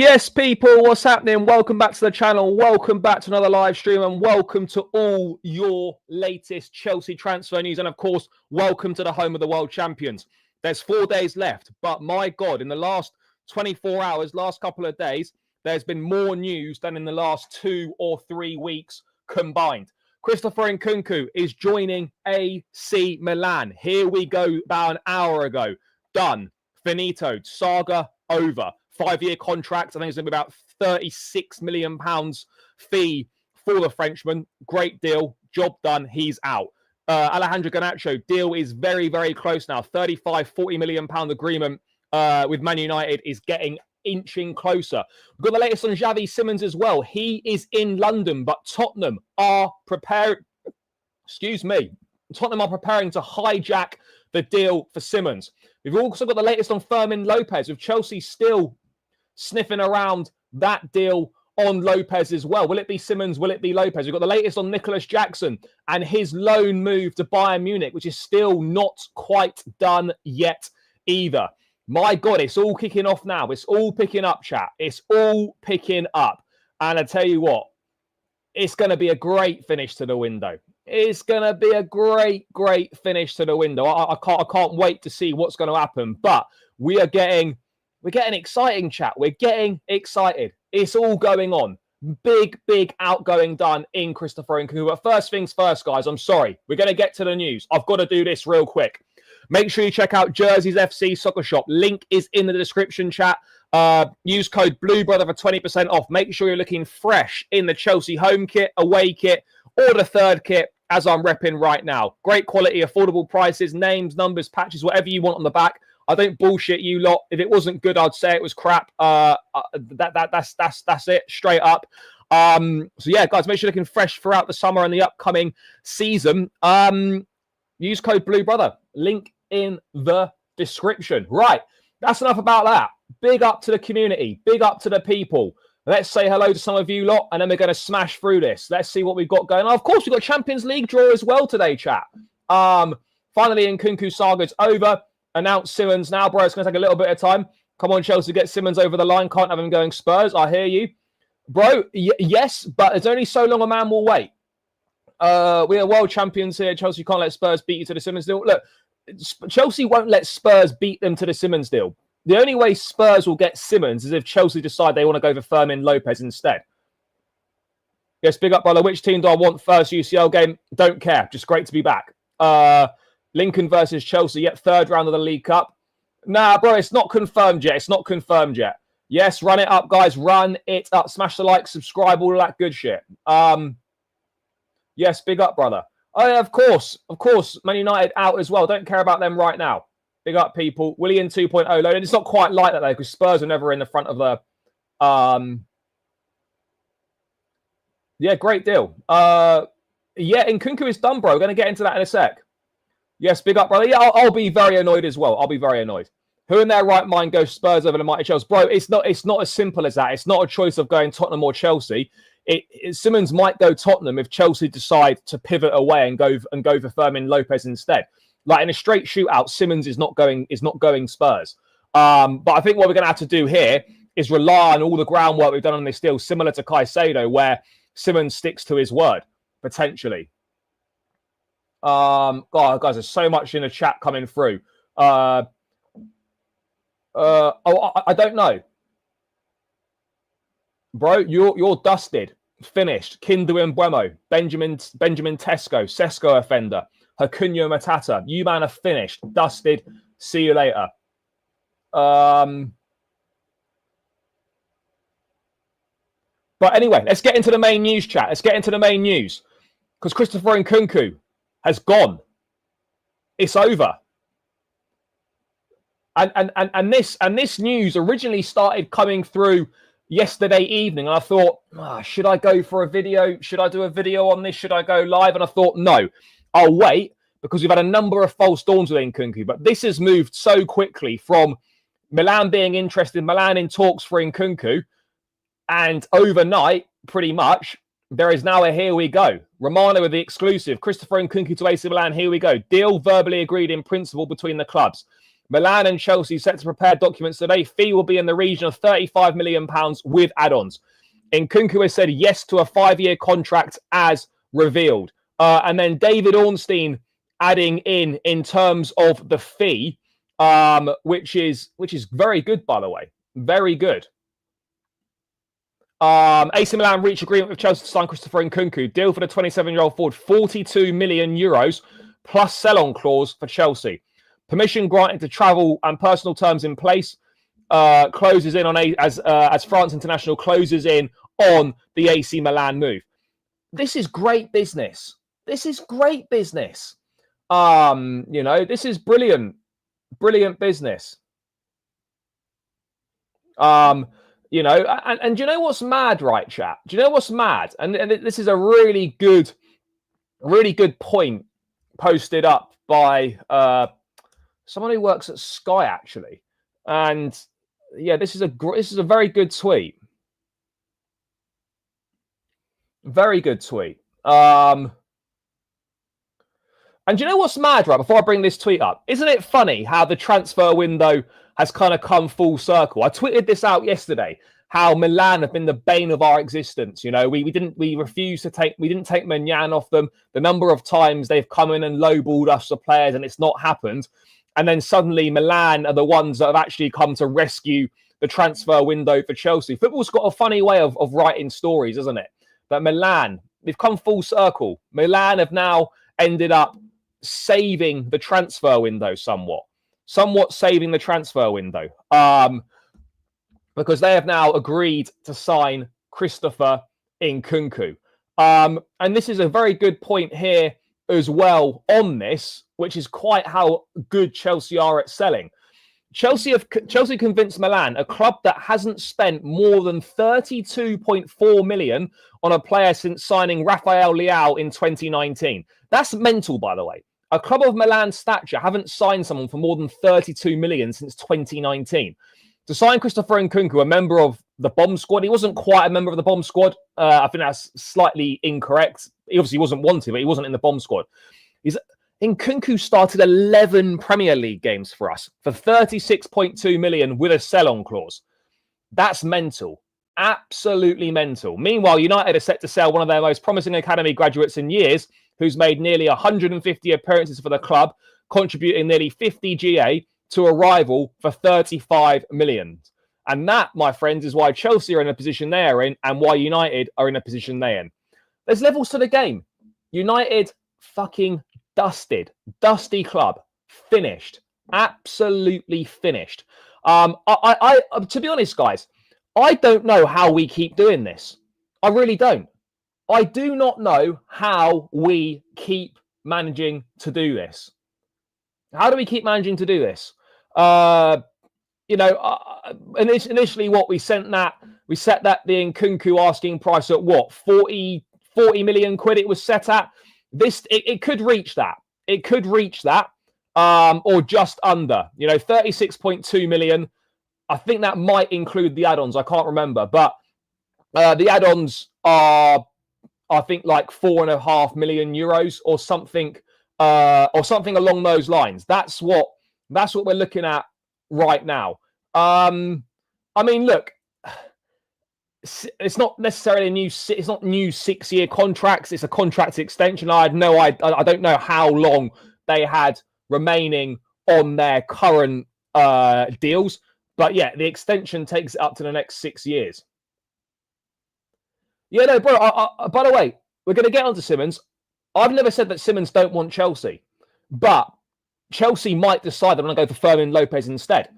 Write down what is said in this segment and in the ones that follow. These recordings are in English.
Yes, people, what's happening? Welcome back to the channel. Welcome back to another live stream, and welcome to all your latest Chelsea transfer news. And of course, welcome to the home of the world champions. There's 4 days left, but my God, in the last 24 hours, last couple of days, there's been more news than in the last 2 or 3 weeks combined. Christopher Nkunku is joining AC Milan. Here we go, about an hour ago. Done. Finito. Saga over. 5-year contract. I think it's going to be about £36 million fee for the Frenchman. Great deal. Job done. He's out. Alejandro Garnacho, deal is very, very close now. £40 million agreement with Man United is inching closer. We've got the latest on Xavi Simons as well. He is in London, but Tottenham are preparing. Tottenham are preparing to hijack the deal for Simons. We've also got the latest on Fermin Lopez, with Chelsea still sniffing around that deal on Lopez as well. Will it be Simons? Will it be Lopez? We've got the latest on Nicholas Jackson and his loan move to Bayern Munich, which is still not quite done yet either. My God, it's all kicking off now. It's all picking up, chat. It's all picking up. And I tell you what, it's going to be a great finish to the window. It's going to be a great finish to the window. I can't wait to see what's going to happen. But we're getting exciting, chat. We're getting excited. It's all going on. Big outgoing done in Christopher Nkunku. But first things first, guys, I'm sorry. We're going to get to the news. I've got to do this real quick. Make sure you check out Jerseys FC Soccer Shop. Link is in the description, chat. Use code BLUEBROTHER for 20% off. Make sure you're looking fresh in the Chelsea home kit, away kit, or the third kit, as I'm repping right now. Great quality, affordable prices, names, numbers, patches, whatever you want on the back. I don't bullshit you lot. If it wasn't good, I'd say it was crap. That's it, straight up. So yeah, guys, make sure you're looking fresh throughout the summer and the upcoming season. Use code BLUEBROTHER. Link in the description. Right, that's enough about that. Big up to the community. Big up to the people. Let's say hello to some of you lot, and then we're going to smash through this. Let's see what we've got going on. Of course, we've got Champions League draw as well today, chat. Finally, Nkunku saga's over. Announce Simons now, bro. It's going to take a little bit of time. Come on, Chelsea, get Simons over the line. Can't have him going Spurs. I hear you. Bro, yes, but there's only so long a man will wait. We are world champions here. Chelsea can't let Spurs beat you to the Simons deal. Look, Chelsea won't let Spurs beat them to the Simons deal. The only way Spurs will get Simons is if Chelsea decide they want to go for Fermin Lopez instead. Yes, big up, brother. Which team do I want first UCL game? Don't care. Just great to be back. Lincoln versus Chelsea. Yet third round of the League Cup. Nah, bro, it's not confirmed yet. It's not confirmed yet. Yes, run it up, guys. Run it up. Smash the like, subscribe, all of that good shit. Yes, big up, brother. Oh, yeah, of course. Man United out as well. Don't care about them right now. Big up, people. Willian 2.0 loaded. It's not quite like that, though, because Spurs are never in the front of the... Yeah, great deal. Yeah, Nkunku is done, bro. We're going to get into that in a sec. Yes, big up, brother. Yeah, I'll be very annoyed as well. I'll be very annoyed. Who in their right mind goes Spurs over the mighty Chelsea? Bro, it's not as simple as that. It's not a choice of going Tottenham or Chelsea. Simons might go Tottenham if Chelsea decide to pivot away and go for Fermin Lopez instead. Like in a straight shootout, Simons is not going Spurs. But I think what we're going to have to do here is rely on all the groundwork we've done on this deal, similar to Caicedo, where Simons sticks to his word potentially. God, guys, there's so much in the chat coming through. I don't know. Bro, you're dusted. Finished. Kindu Mbuemo. Benjamin Tesco. Sesko offender. Hakunya Matata. You man are finished. Dusted. See you later. But anyway, let's get into the main news, chat. Let's get into the main news. Because Christopher Nkunku has gone. It's over. And this news originally started coming through yesterday evening, and I thought, should I go for a video? Should I do a video on this? Should I go live? And I thought, no, I'll wait, because we've had a number of false dawns with Nkunku. But this has moved so quickly from Milan being interested, Milan in talks for Nkunku, and overnight, pretty much, there is now a here we go. Romano with the exclusive. Christopher Nkunku to AC Milan, here we go. Deal verbally agreed in principle between the clubs. Milan and Chelsea set to prepare documents today. Fee will be in the region of £35 million with add-ons. Nkunku has said yes to a 5-year contract as revealed. And then David Ornstein adding in terms of the fee, which is very good, by the way. Very good. AC Milan reached agreement with Chelsea to sign Christopher Nkunku. Deal for the 27-year-old forward, €42 million plus sell-on clause for Chelsea. Permission granted to travel and personal terms in place. Closes in on as France International closes in on the AC Milan move. This is great business. This is great business. This is brilliant business. And do you know what's mad, right, chat? Do you know what's mad? And this is a really good point posted up by someone who works at Sky, actually. And yeah, this is a very good tweet. Very good tweet. And do you know what's mad, right? Before I bring this tweet up, isn't it funny how the transfer window has kind of come full circle? I tweeted this out yesterday, how Milan have been the bane of our existence. We didn't take Manyan off them. The number of times they've come in and lowballed us for players and it's not happened. And then suddenly Milan are the ones that have actually come to rescue the transfer window for Chelsea. Football's got a funny way of writing stories, isn't it? But Milan, they've come full circle. Milan have now ended up saving the transfer window somewhat saving the transfer window. Because they have now agreed to sign Christopher Nkunku. And this is a very good point here as well on this, which is quite how good Chelsea are at selling. Chelsea convinced Milan, a club that hasn't spent more than 32.4 million on a player since signing Rafael Leao in 2019. That's mental, by the way. A club of Milan's stature haven't signed someone for more than 32 million since 2019. To sign Christopher Nkunku, a member of the bomb squad, he wasn't quite a member of the bomb squad. I think that's slightly incorrect. He obviously wasn't wanted, but he wasn't in the bomb squad. Nkunku started 11 Premier League games for us for 36.2 million with a sell-on clause. That's mental. Absolutely mental. Meanwhile, United are set to sell one of their most promising academy graduates in years, who's made nearly 150 appearances for the club, contributing nearly 50 GA to a rival for 35 million. And that, my friends, is why Chelsea are in a position they are in and why United are in a position they're in. There's levels to the game. United fucking dusted. Dusty club. Finished. Absolutely finished. To be honest, guys, I don't know how we keep doing this. I really don't. I do not know how we keep managing to do this. How do we keep managing to do this? Initially what we set that the Nkunku asking price at what? 40 million quid it was set at. It could reach that. It could reach that. Or just under. 36.2 million. I think that might include the add-ons. I can't remember. But the add-ons are, I think, like 4.5 million euros or something along those lines. That's what we're looking at right now. Look, it's not necessarily it's not new 6-year contracts. It's a contract extension. I don't know how long they had remaining on their current deals, but yeah, the extension takes it up to the next 6 years. Yeah, no, bro. By the way, we're going to get onto Simons. I've never said that Simons don't want Chelsea, but Chelsea might decide they're going to go for Fermin Lopez instead.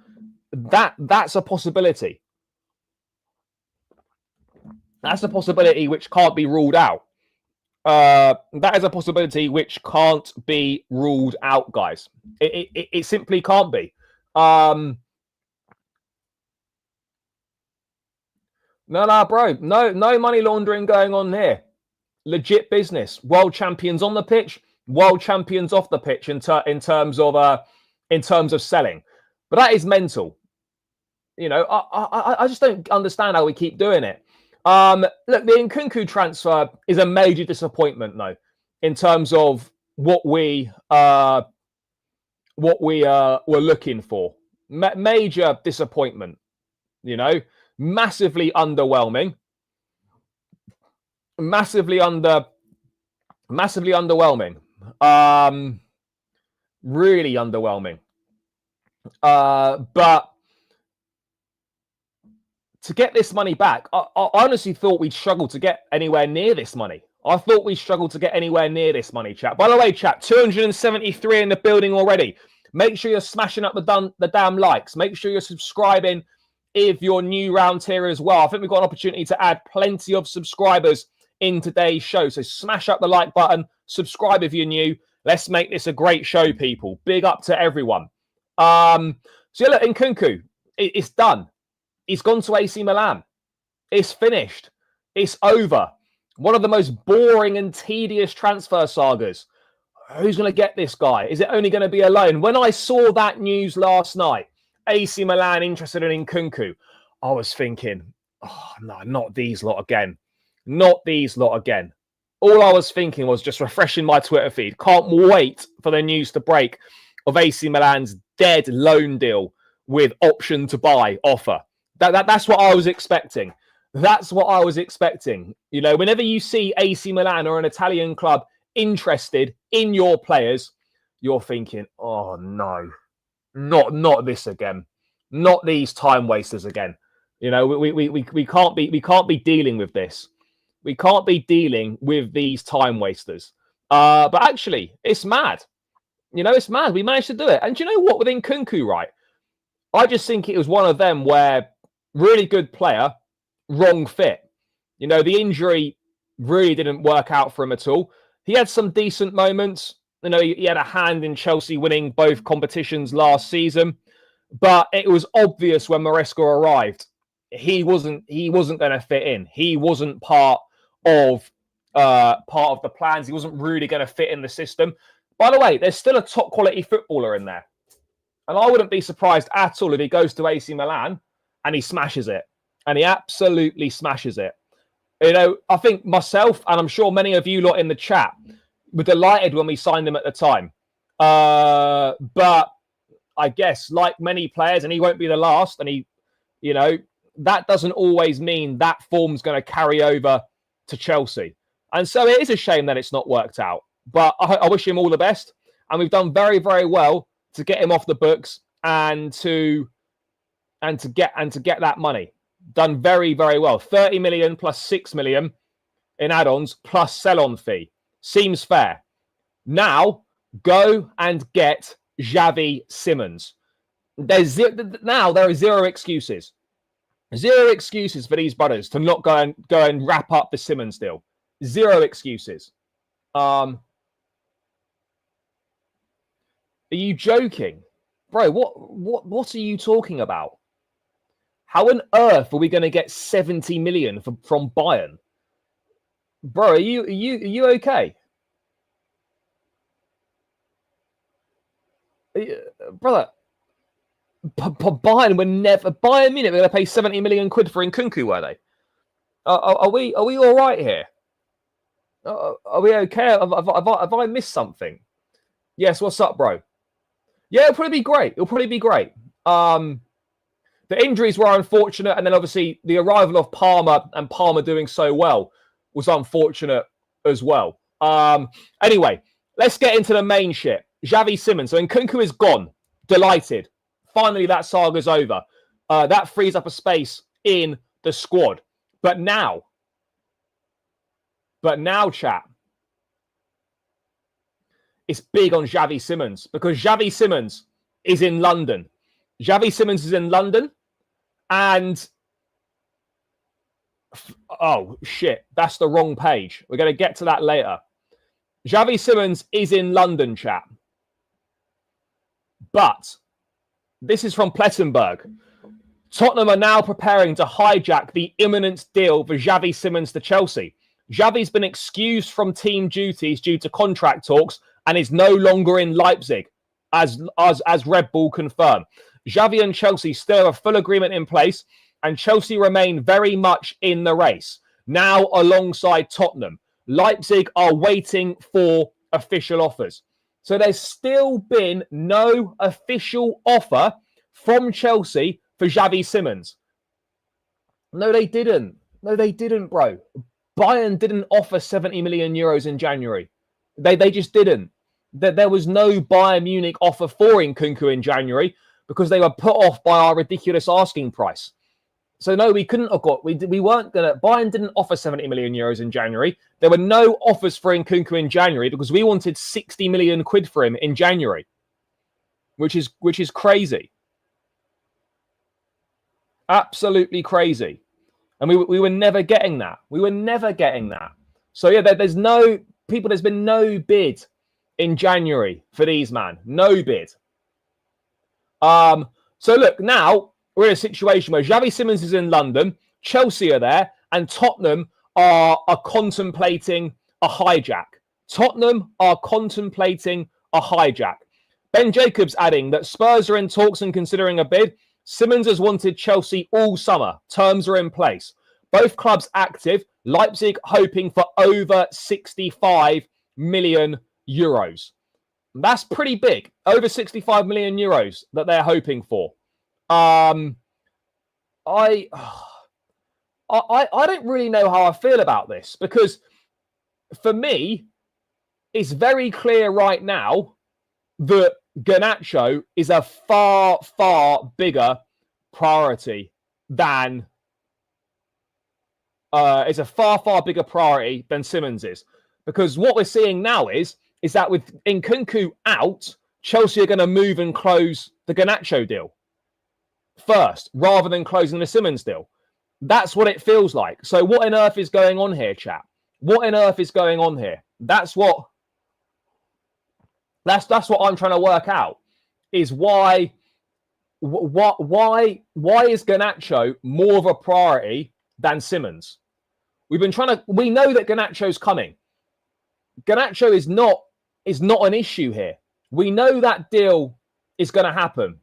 That's a possibility. That's a possibility which can't be ruled out. That is a possibility which can't be ruled out, guys. It simply can't be. No, bro. No money laundering going on here. Legit business. World champions on the pitch, world champions off the pitch in terms of selling. But that is mental. I just don't understand how we keep doing it. Look, the Nkunku transfer is a major disappointment, though, in terms of what we what we were looking for. Major disappointment, you know, massively underwhelming. Massively underwhelming. Really underwhelming. But to get this money back, I honestly thought we'd struggle to get anywhere near this money. I thought we struggled to get anywhere near this money, chat. By the way, chat, 273 in the building already. Make sure you're smashing up the damn likes. Make sure you're subscribing if you're new round here as well. I think we've got an opportunity to add plenty of subscribers in today's show. So smash up the like button. Subscribe if you're new. Let's make this a great show, people. Big up to everyone. So yeah, look, Nkunku, it's done. He's gone to AC Milan. It's finished. It's over. One of the most boring and tedious transfer sagas. Who's going to get this guy? Is it only going to be a loan? When I saw that news last night, AC Milan interested in Nkunku, I was thinking, oh, no, not these lot again. Not these lot again. All I was thinking was just refreshing my Twitter feed. Can't wait for the news to break of AC Milan's dead loan deal with option to buy offer. That's what I was expecting. That's what I was expecting. You know, whenever you see AC Milan or an Italian club interested in your players, you're thinking, oh no, not this again. Not these time wasters again. You know, we can't be dealing with this. We can't be dealing with these time wasters. But actually, it's mad. You know, it's mad. We managed to do it. And do you know what? With Nkunku, right? I just think it was one of them where really good player, wrong fit. You know, the injury really didn't work out for him at all. He had some decent moments. You know, he had a hand in Chelsea winning both competitions last season. But it was obvious when Maresca arrived, he wasn't going to fit in. He wasn't part of the plans. He wasn't really going to fit in the system. By the way, there's still a top quality footballer in there. And I wouldn't be surprised at all if he goes to AC Milan and he smashes it. And he absolutely smashes it. You know, I think myself, and I'm sure many of you lot in the chat, were delighted when we signed him at the time. But I guess, like many players, and he won't be the last, and he, you know, that doesn't always mean that form's going to carry over to Chelsea. And so it is a shame that it's not worked out. But I wish him all the best. And we've done very, very well to get him off the books and to get that money. Done very, very well. 30 million plus 6 million in add-ons plus sell-on fee. Seems fair. Now, go and get Xavi Simons. Now there are zero excuses. Zero excuses for these brothers to not go and wrap up the Simons deal. Zero excuses. Are you joking? Bro, what are you talking about? How on earth are we going to get 70 million from Bayern? Bro, are you okay? Brother, Bayern Munich were going to pay 70 million quid for Nkunku, were they? Are we all right here? Are we okay? Have I missed something? Yes, what's up, bro? Yeah, it'll probably be great. The injuries were unfortunate, and then obviously the arrival of Palmer and Palmer doing so well was unfortunate as well. Anyway, let's get into the main shit. Xavi Simons. So Nkunku is gone. Delighted. Finally, that saga's over. That frees up a space in the squad. But now, chat, it's big on Xavi Simons because Xavi Simons is in London. Xavi Simons is in London and... Oh, shit. That's the wrong page. We're going to get to that later. Xavi Simons is in London, chat. But this is from Plettenberg. Tottenham are now preparing to hijack the imminent deal for Xavi Simons to Chelsea. Xavi's been excused from team duties due to contract talks and is no longer in Leipzig, as Red Bull confirmed. Xavi and Chelsea still have a full agreement in place, and Chelsea remain very much in the race. Now alongside Tottenham. Leipzig are waiting for official offers. So there's still been no official offer from Chelsea for Xavi Simons. No, they didn't. No, they didn't, bro. Bayern didn't offer 70 million euros in January. They just didn't. There was no Bayern Munich offer for Nkunku in January because they were put off by our ridiculous asking price. So no, we couldn't have got. We weren't gonna. Bayern didn't offer 70 million euros in January. There were no offers for Nkunku in January because we wanted 60 million quid for him in January, which is crazy, absolutely crazy. And we were never getting that. We were never getting that. So yeah, there's been no bid in January for these, man. No bid. So look, now we're in a situation where Xavi Simons is in London, Chelsea are there, and Tottenham are contemplating a hijack. Tottenham are contemplating a hijack. Ben Jacobs adding that Spurs are in talks and considering a bid. Simons has wanted Chelsea all summer. Terms are in place. Both clubs active. Leipzig hoping for over 65 million euros. That's pretty big. Over 65 million euros that they're hoping for. I don't really know how I feel about this because for me, it's very clear right now that Garnacho is a far, far bigger priority than Simons is. Because what we're seeing now is that with Nkunku out, Chelsea are going to move and close the Garnacho deal first, rather than closing the Simons deal. That's what it feels like. So what on earth is going on here, chat? What on earth is going on here? That's what I'm trying to work out. Is why is Garnacho more of a priority than Simons? We know that Garnacho's coming. Garnacho is not an issue here. We know that deal is going to happen.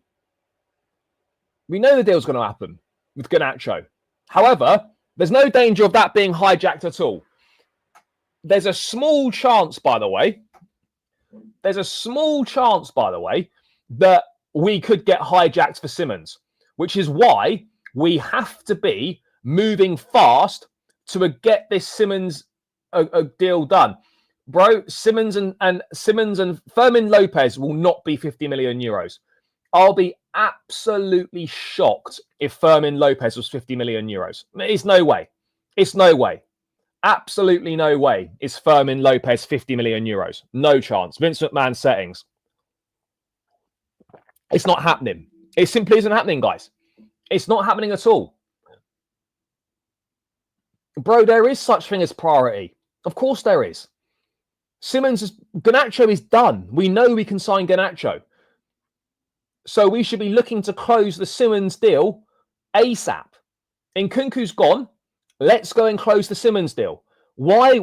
We know the deal's going to happen with Garnacho. However, there's no danger of that being hijacked at all. There's a small chance, by the way, that we could get hijacked for Simons, which is why we have to be moving fast to get this Simons deal done. Bro, Simons and Fermin Lopez will not be 50 million euros. I'll be absolutely shocked if Fermin Lopez was 50 million euros. It's no way. It's no way. Absolutely no way is Fermin Lopez 50 million euros. No chance. Vince McMahon settings. It's not happening. It simply isn't happening, guys. It's not happening at all. Bro, there is such thing as priority. Of course there is. Garnacho is done. We know we can sign Garnacho. So we should be looking to close the Simons deal ASAP. Nkunku's gone. Let's go and close the Simons deal. Why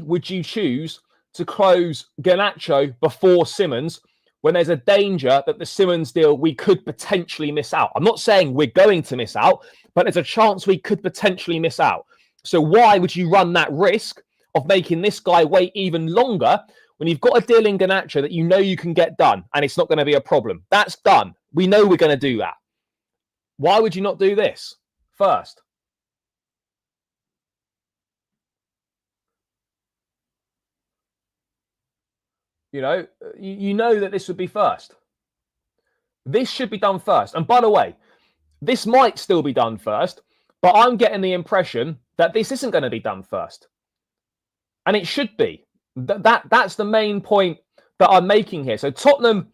would you choose to close Garnacho before Simons when there's a danger that the Simons deal we could potentially miss out? I'm not saying we're going to miss out, but there's a chance we could potentially miss out. So why would you run that risk of making this guy wait even longer when you've got a deal in Garnacho that you know you can get done and it's not going to be a problem? That's done. We know we're going to do that. Why would you not do this first? You know that this would be first. This should be done first. And by the way, this might still be done first, but I'm getting the impression that this isn't going to be done first. And it should be. That's the main point that I'm making here. So Tottenham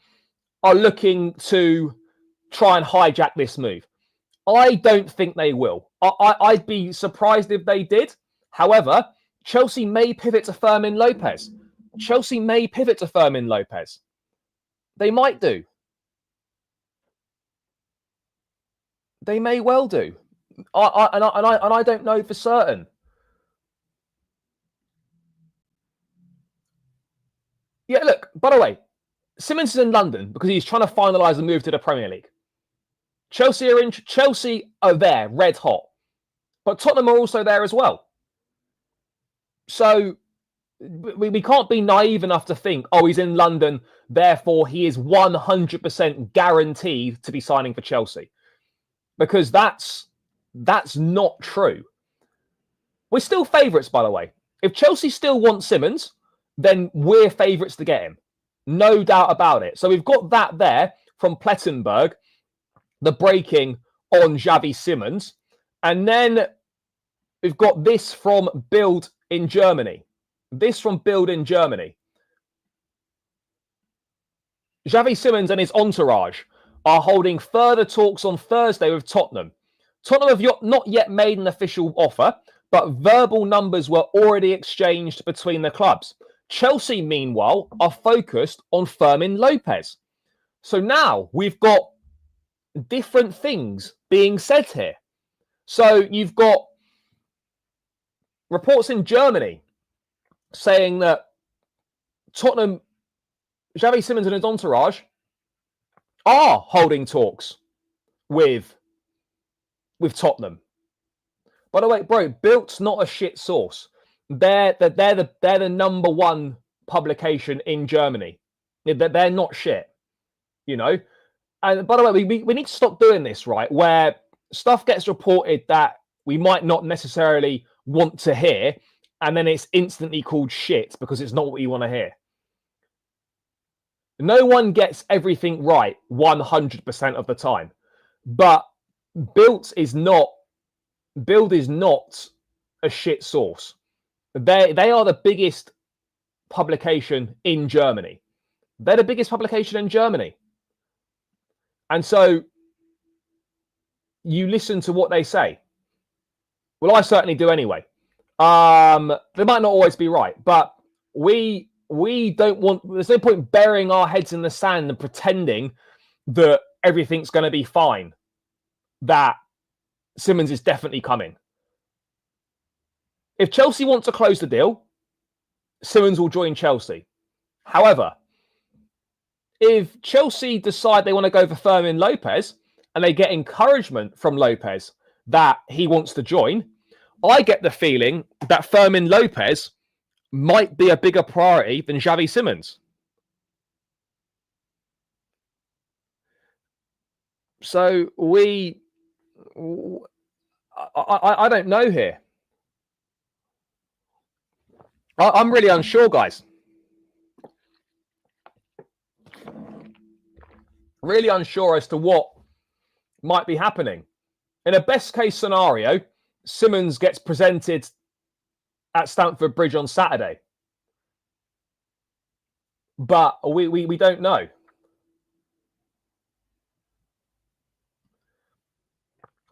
are looking to try and hijack this move. I don't think they will. I'd be surprised if they did. However, Chelsea may pivot to Fermin Lopez. They might do. They may well do. And I don't know for certain. Yeah, look, by the way, Simons is in London because he's trying to finalise the move to the Premier League. Chelsea are there, red hot. But Tottenham are also there as well. So we can't be naive enough to think, oh, he's in London, therefore he is 100% guaranteed to be signing for Chelsea, because that's not true. We're still favourites, by the way. If Chelsea still want Simons, then we're favourites to get him. No doubt about it. So we've got that there from Plettenberg, the breaking on Xavi Simons. And then we've got this from Bild in Germany. Xavi Simons and his entourage are holding further talks on Thursday with Tottenham. Tottenham have not yet made an official offer, but verbal numbers were already exchanged between the clubs. Chelsea, meanwhile, are focused on Fermin Lopez. So now we've got different things being said here. So you've got reports in Germany saying that Tottenham, Xavi Simons and his entourage are holding talks with Tottenham. By the way, bro, Bild's not a shit source. They're the number one publication in Germany. They're not shit, you know. And by the way, we need to stop doing this, right? Where stuff gets reported that we might not necessarily want to hear, and then it's instantly called shit because it's not what you want to hear. No one gets everything right 100% of the time, but Bild is not a shit source. They are the biggest publication in Germany. They're the biggest publication in Germany. And so you listen to what they say. Well, I certainly do anyway. They might not always be right, but we don't want, there's no point burying our heads in the sand and pretending that everything's going to be fine, that Simons is definitely coming. If Chelsea want to close the deal, Simons will join Chelsea. However, if Chelsea decide they want to go for Fermin Lopez and they get encouragement from Lopez that he wants to join, I get the feeling that Fermin Lopez might be a bigger priority than Xavi Simons. So I don't know here. I'm really unsure, guys. Really unsure as to what might be happening. In a best case scenario, Simons gets presented at Stamford Bridge on Saturday. But we don't know.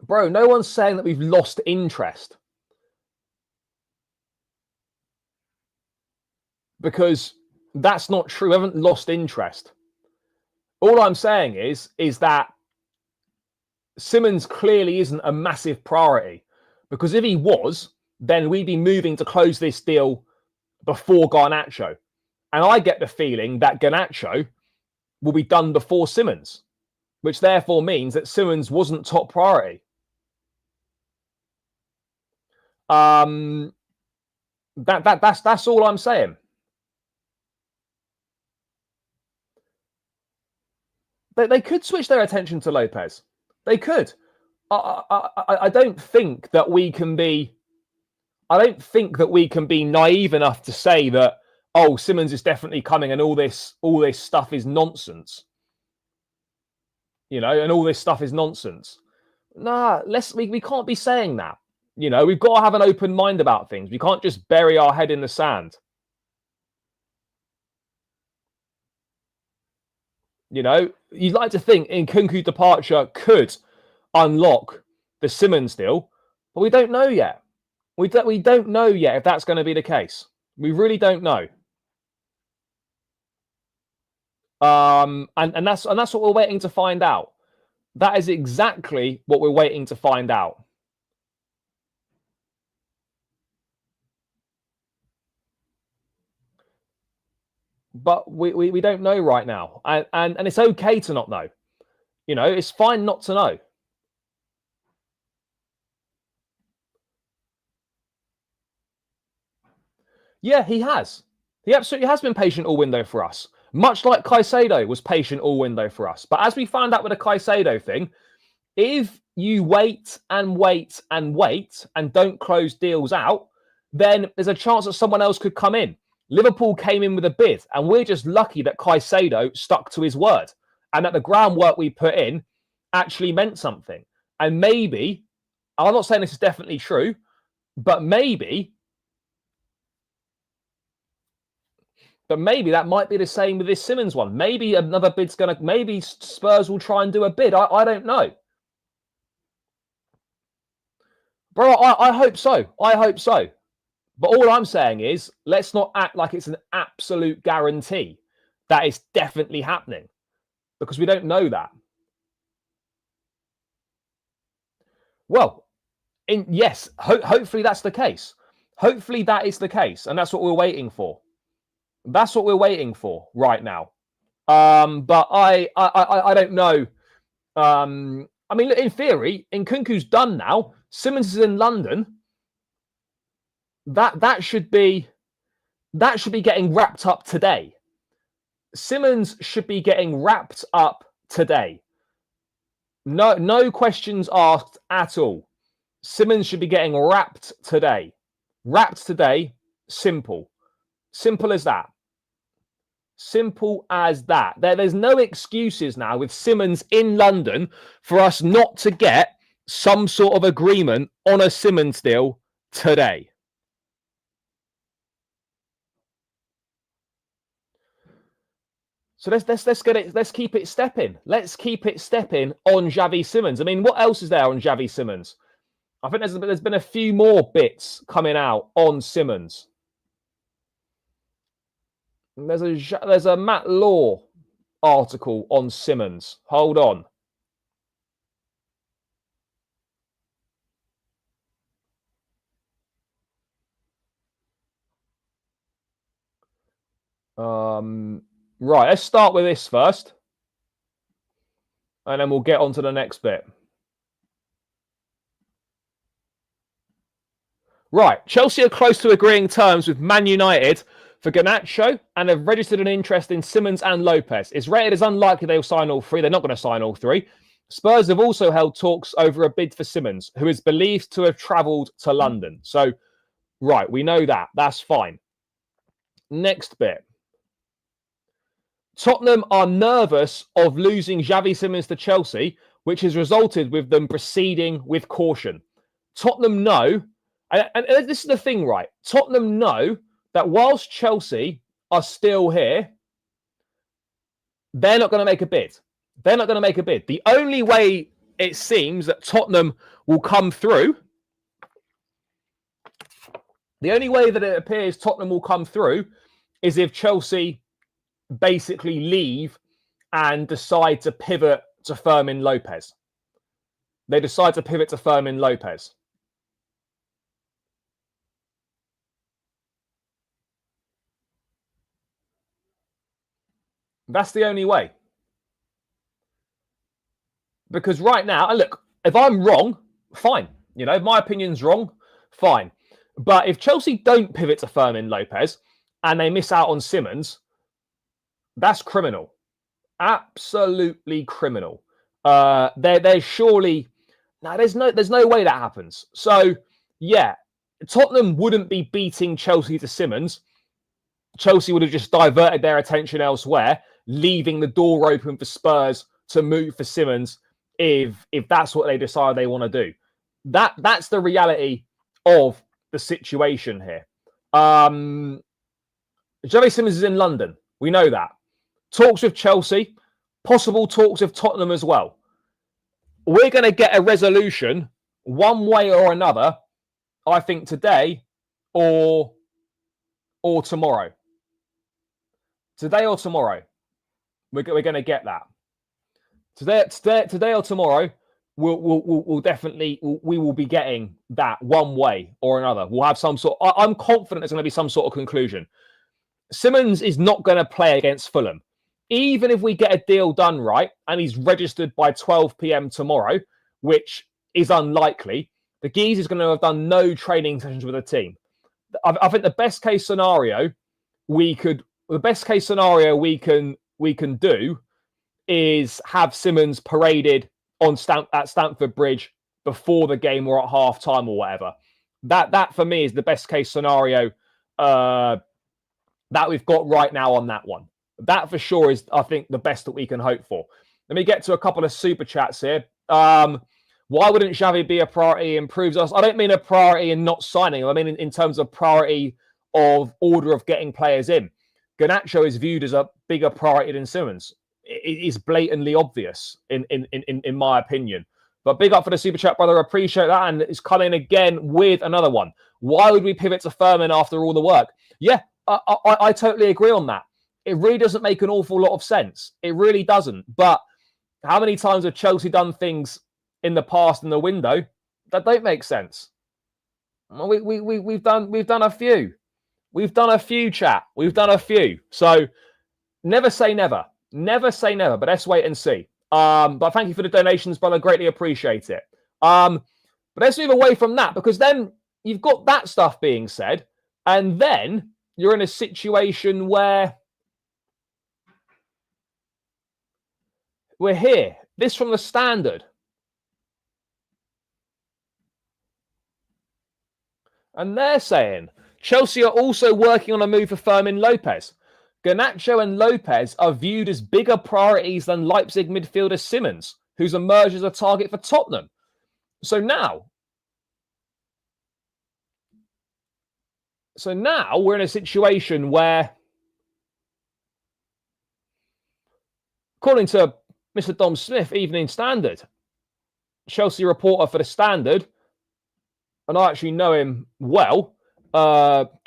Bro, no one's saying that we've lost interest. Because that's not true. We haven't lost interest. All I'm saying is that Simons clearly isn't a massive priority. Because if he was, then we'd be moving to close this deal before Garnacho. And I get the feeling that Garnacho will be done before Simons, which therefore means that Simons wasn't top priority. That's all I'm saying. They could switch their attention to Lopez. They could. I don't think that we can be. I don't think that we can be naive enough to say that, oh, Simons is definitely coming and all this stuff is nonsense. You know, and all this stuff is nonsense. Nah, we can't be saying that. You know, we've got to have an open mind about things. We can't just bury our head in the sand. You know, you'd like to think Nkunku departure could unlock the Simons deal, but we don't know yet. We don't know yet if that's going to be the case. We really don't know. And that's what we're waiting to find out. That is exactly what we're waiting to find out. But we don't know right now. And it's okay to not know. You know, it's fine not to know. Yeah, he has. He absolutely has been patient all window for us. Much like Caicedo was patient all window for us. But as we found out with the Caicedo thing, if you wait and wait and wait and don't close deals out, then there's a chance that someone else could come in. Liverpool came in with a bid, and we're just lucky that Caicedo stuck to his word and that the groundwork we put in actually meant something. And maybe, I'm not saying this is definitely true, but maybe that might be the same with this Simons one. Maybe another bid's going to, maybe Spurs will try and do a bid. I don't know. Bro, I hope so. I hope so. But all I'm saying is, let's not act like it's an absolute guarantee that it's definitely happening, because we don't know that. Well, yes, hopefully that's the case. Hopefully that is the case, and that's what we're waiting for. That's what we're waiting for right now. But I don't know. I mean, in theory, Nkunku's done now. Simons is in London. That should be getting wrapped up today. Simons should be getting wrapped up today. No questions asked at all. Simons should be getting wrapped today. Wrapped today. Simple. Simple as that. Simple as that. There's no excuses now with Simons in London for us not to get some sort of agreement on a Simons deal today. So let's get it. Let's keep it stepping. Let's keep it stepping on Xavi Simons. I mean, what else is there on Xavi Simons? I think there's been a few more bits coming out on Simons. There's a Matt Law article on Simons. Hold on. Right, let's start with this first, and then we'll get on to the next bit. Right, Chelsea are close to agreeing terms with Man United for Garnacho and have registered an interest in Simons and Lopez. It's rated as unlikely they'll sign all three. They're not going to sign all three. Spurs have also held talks over a bid for Simons, who is believed to have travelled to London. So, right, we know that. That's fine. Next bit. Tottenham are nervous of losing Xavi Simons to Chelsea, which has resulted with them proceeding with caution. Tottenham know, and this is the thing, right? Tottenham know that whilst Chelsea are still here, they're not going to make a bid. They're not going to make a bid. The only way it seems that Tottenham will come through, the only way that it appears Tottenham will come through is if Chelsea basically leave and decide to pivot to Fermin Lopez. They decide to pivot to Fermin Lopez. That's the only way. Because right now, and look, if I'm wrong, fine. You know, if my opinion's wrong, fine. But if Chelsea don't pivot to Fermin Lopez and they miss out on Simons, that's criminal. Absolutely criminal. There's surely there's no way that happens. So yeah, Tottenham wouldn't be beating Chelsea to Simons. Chelsea would have just diverted their attention elsewhere, leaving the door open for Spurs to move for Simons if that's what they decide they want to do. That's the reality of the situation here. Xavi Simons is in London. We know that. Talks with Chelsea, possible talks with Tottenham as well. We're going to get a resolution one way or another, I think today or tomorrow. Today or tomorrow. We're going to get that. Today or tomorrow, we'll definitely we will be getting that one way or another. We'll have some sort. I'm confident there's going to be some sort of conclusion. Simons is not going to play against Fulham. Even if we get a deal done right and he's registered by 12 p.m. tomorrow, which is unlikely, the Geese is going to have done no training sessions with the team. I think the best case scenario we can do is have Simons paraded at Stamford Bridge before the game or at half time or whatever. That for me is the best case scenario that we've got right now on that one. That for sure is, I think, the best that we can hope for. Let me get to a couple of super chats here. Why wouldn't Xavi be a priority? Improves us. I don't mean a priority in not signing. I mean in terms of priority of order of getting players in. Garnacho is viewed as a bigger priority than Simons. It is blatantly obvious in my opinion. But big up for the super chat, brother. Appreciate that. And it's coming again with another one. Why would we pivot to Fermin after all the work? Yeah, I totally agree on that. It really doesn't make an awful lot of sense. It really doesn't. But how many times have Chelsea done things in the past in the window that don't make sense? We've done a few. We've done a few, chat. We've done a few. So never say never. Never say never, but let's wait and see. But thank you for the donations, brother. Greatly appreciate it. But let's move away from that, because then you've got that stuff being said, and then you're in a situation where we're here. This from the Standard. And they're saying Chelsea are also working on a move for Fermin Lopez. Garnacho and Lopez are viewed as bigger priorities than Leipzig midfielder Simons, who's emerged as a target for Tottenham. So now we're in a situation where, according to Mr. Dom Smith, Evening Standard, Chelsea reporter for the Standard, and I actually know him well.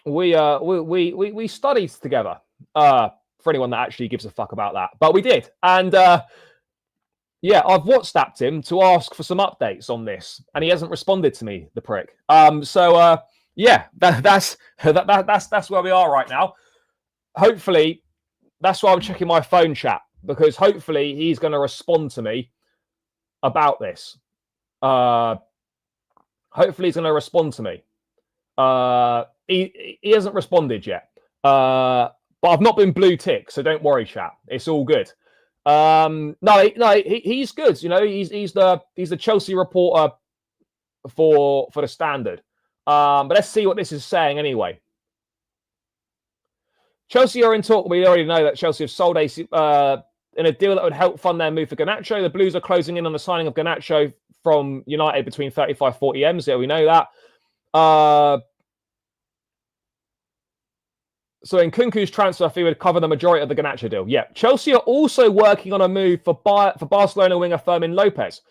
We studied together. For anyone that actually gives a fuck about that, but we did. And yeah, I've WhatsApped him to ask for some updates on this, and he hasn't responded to me, the prick. So yeah, that's where we are right now. Hopefully, that's why I'm checking my phone chat, because hopefully he's going to respond to me about this. Hopefully he's going to respond to me. He hasn't responded yet. But I've not been blue tick, so don't worry, chat. It's all good. He's good. You know, he's the Chelsea reporter for the Standard. But let's see what this is saying anyway. Chelsea are in talk. We already know that Chelsea have sold in a deal that would help fund their move for Garnacho. The Blues are closing in on the signing of Garnacho from United between 35-40 M's. Yeah, we know that. So Nkunku's transfer fee would cover the majority of the Garnacho deal. Yeah. Chelsea are also working on a move for Barcelona winger Fermin Lopez.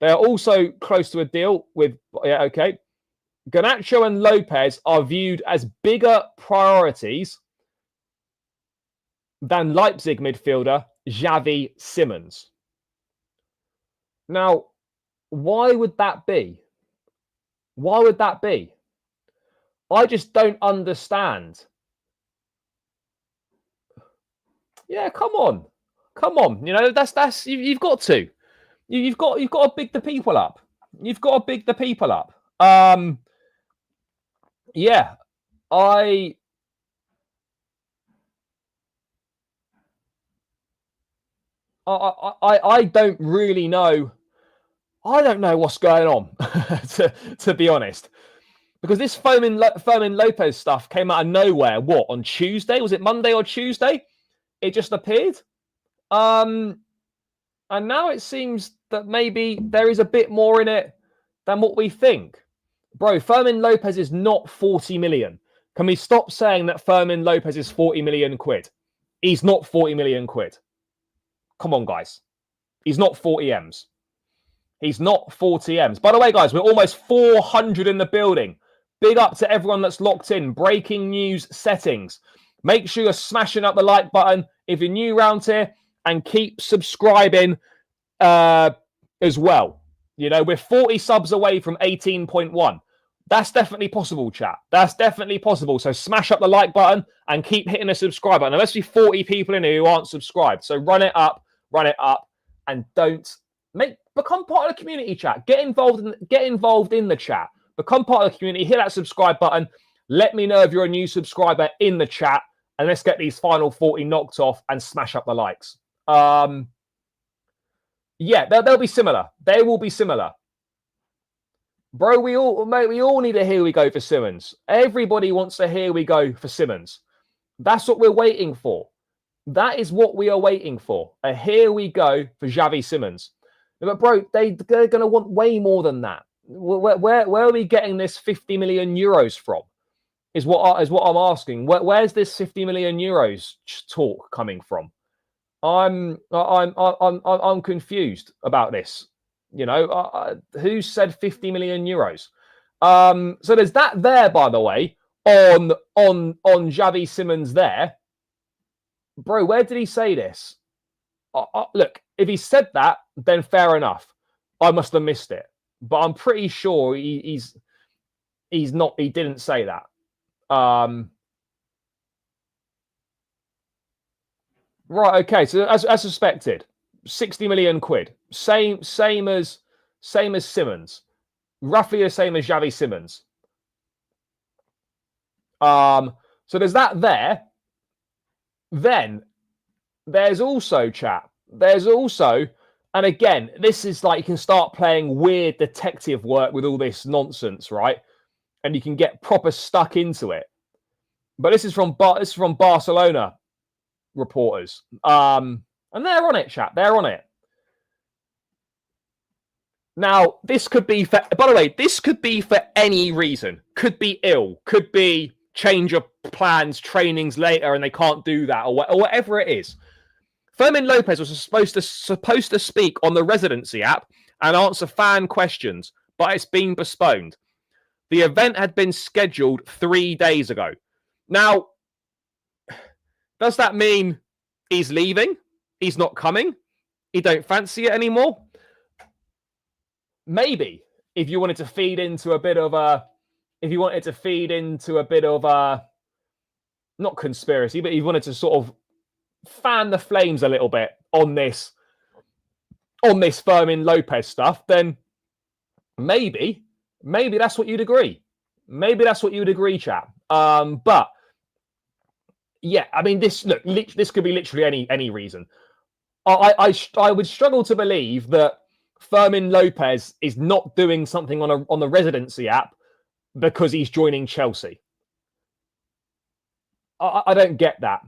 They are also close to a deal with... Yeah, okay. Garnacho and Lopez are viewed as bigger priorities than Leipzig midfielder Xavi Simons. Now, why would that be? Why would that be? I just don't understand. Yeah, come on. You know, that's you've got to. You've got to big the people up. You've got to big the people up. Yeah, I don't really know. I don't know what's going on, to be honest. Because this Fermin Lopez stuff came out of nowhere. What, on Tuesday? Was it Monday or Tuesday? It just appeared. And now it seems that maybe there is a bit more in it than what we think. Bro, Fermin Lopez is not 40 million. Can we stop saying that Fermin Lopez is 40 million quid? He's not 40 million quid. Come on, guys. He's not 40 M's. He's not 40 M's. By the way, guys, we're almost 400 in the building. Big up to everyone that's locked in. Breaking news settings. Make sure you're smashing up the like button if you're new around here, and keep subscribing as well. You know, we're 40 subs away from 18.1. That's definitely possible, chat. That's definitely possible. So smash up the like button and keep hitting the subscribe button. There must be 40 people in here who aren't subscribed. So run it up, and become part of the community, chat. Get involved in the chat. Become part of the community. Hit that subscribe button. Let me know if you're a new subscriber in the chat, and let's get these final 40 knocked off and smash up the likes. Yeah, they'll be similar. They will be similar. Bro, we all need a here we go for Simons. Everybody wants a here we go for Simons. That's what we're waiting for. That is what we are waiting for. A here we go for Xavi Simons. But bro, they're going to want way more than that. Where are we getting this 50 million euros from? Is what I'm asking. Where's this 50 million euros talk coming from? I'm confused about this. You know, who said 50 million euros? So there's that there, by the way, on Xavi Simons there. Bro, where did he say this? Look, if he said that, then fair enough. I must have missed it. But I'm pretty sure he's not. He didn't say that. Right. Okay. So as suspected, 60 million quid. Same as Simons. Roughly the same as Xavi Simons. So there's that there. Then there's also, chat. There's also, and again, this is like you can start playing weird detective work with all this nonsense, right? And you can get proper stuck into it. But this is from Barcelona reporters, and they're on it, chat. They're on it. Now, this could be for. By the way, this could be for any reason. Could be ill. Could be change of plans, trainings later, and they can't do that, or whatever it is. Fermin Lopez was supposed to speak on the residency app and answer fan questions, but it's been postponed. The event had been scheduled 3 days ago. Now, does that mean he's leaving? He's not coming? He don't fancy it anymore? Maybe, if you wanted to feed into a bit of a, not conspiracy, but you wanted to sort of fan the flames a little bit on this Fermin Lopez stuff, then maybe that's what you'd agree. Maybe that's what you would agree, chap. But yeah, I mean, this could be literally any reason. I would struggle to believe that Fermin Lopez is not doing something on the residency app because he's joining Chelsea. I don't get that.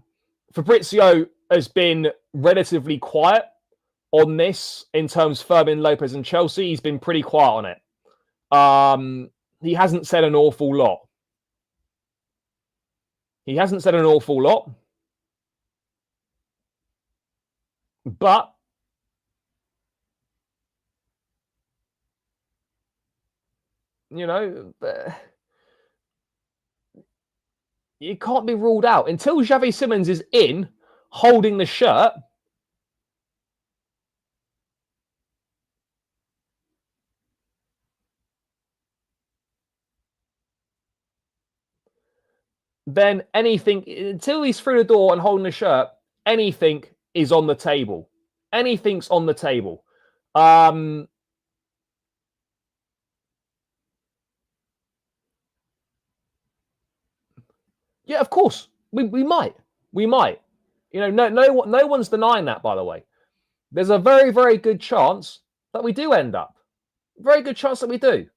Fabrizio has been relatively quiet on this in terms of Fermin Lopez and Chelsea. He's been pretty quiet on it. He hasn't said an awful lot. But you know, it can't be ruled out until Xavi Simons is in holding the shirt. Then anything, until he's through the door and holding the shirt, anything is on the table. Anything's on the table. Yeah, of course. We might. You know, no one's denying that, by the way. There's a very, very good chance that we do end up. Very good chance that we do.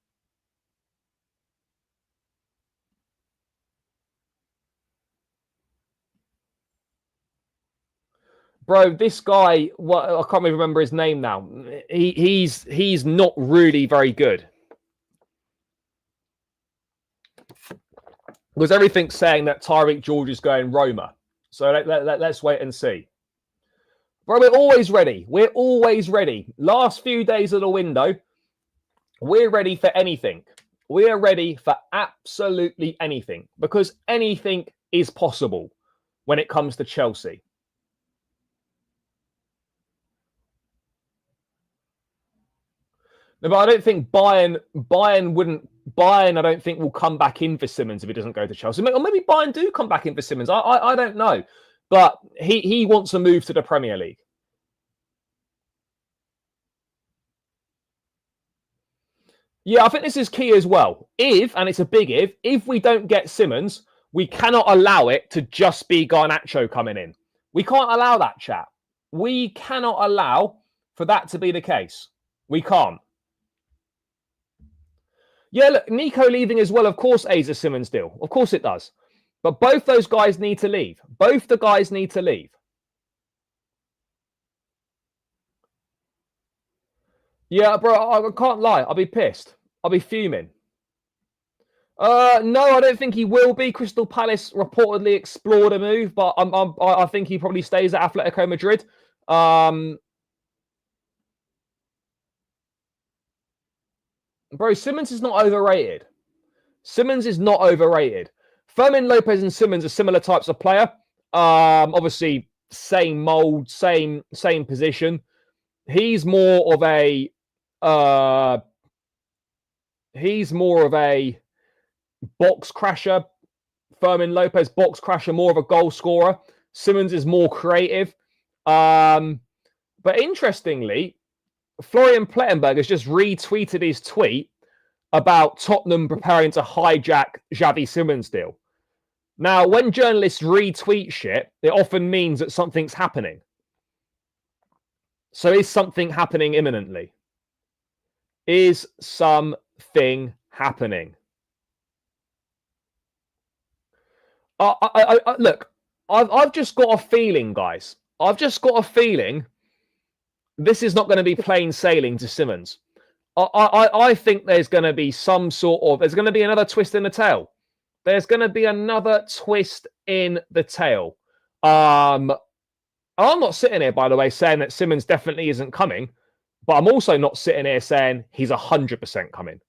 Bro, this guy, I can't even remember his name now. He's not really very good. Because everything's saying that Tyreek George is going Roma. So let's wait and see. Bro, we're always ready. Last few days of the window, we're ready for anything. We are ready for absolutely anything. Because anything is possible when it comes to Chelsea. No, but I don't think Bayern I don't think will come back in for Simons if he doesn't go to Chelsea. Or maybe Bayern do come back in for Simons. I don't know. But he wants to move to the Premier League. Yeah, I think this is key as well. If, and it's a big if we don't get Simons, we cannot allow it to just be Garnacho coming in. We can't allow that, chat. We cannot allow for that to be the case. We can't. Yeah, look, Nico leaving as well, of course, aids a Simons deal. Of course it does. But both those guys need to leave. Both the guys need to leave. Yeah, bro, I can't lie. I'll be pissed. I'll be fuming. No, I don't think he will be. Crystal Palace reportedly explored a move, but I think he probably stays at Atletico Madrid. Bro, Simons is not overrated. Simons is not overrated. Fermin Lopez and Simons are similar types of player. Obviously, same mold, same position. He's more of a box crasher. Fermin Lopez, box crasher, more of a goal scorer. Simons is more creative. But interestingly, Florian Plettenberg has just retweeted his tweet about Tottenham preparing to hijack Xavi Simons deal. Now, when journalists retweet shit, it often means that something's happening. So is something happening imminently? Is something happening? Look, I've just got a feeling, guys. I've just got a feeling this is not going to be plain sailing to Simons. I think there's going to be some sort of... There's going to be another twist in the tail. There's going to be another twist in the tail. I'm not sitting here, by the way, saying that Simons definitely isn't coming. But I'm also not sitting here saying he's 100% coming.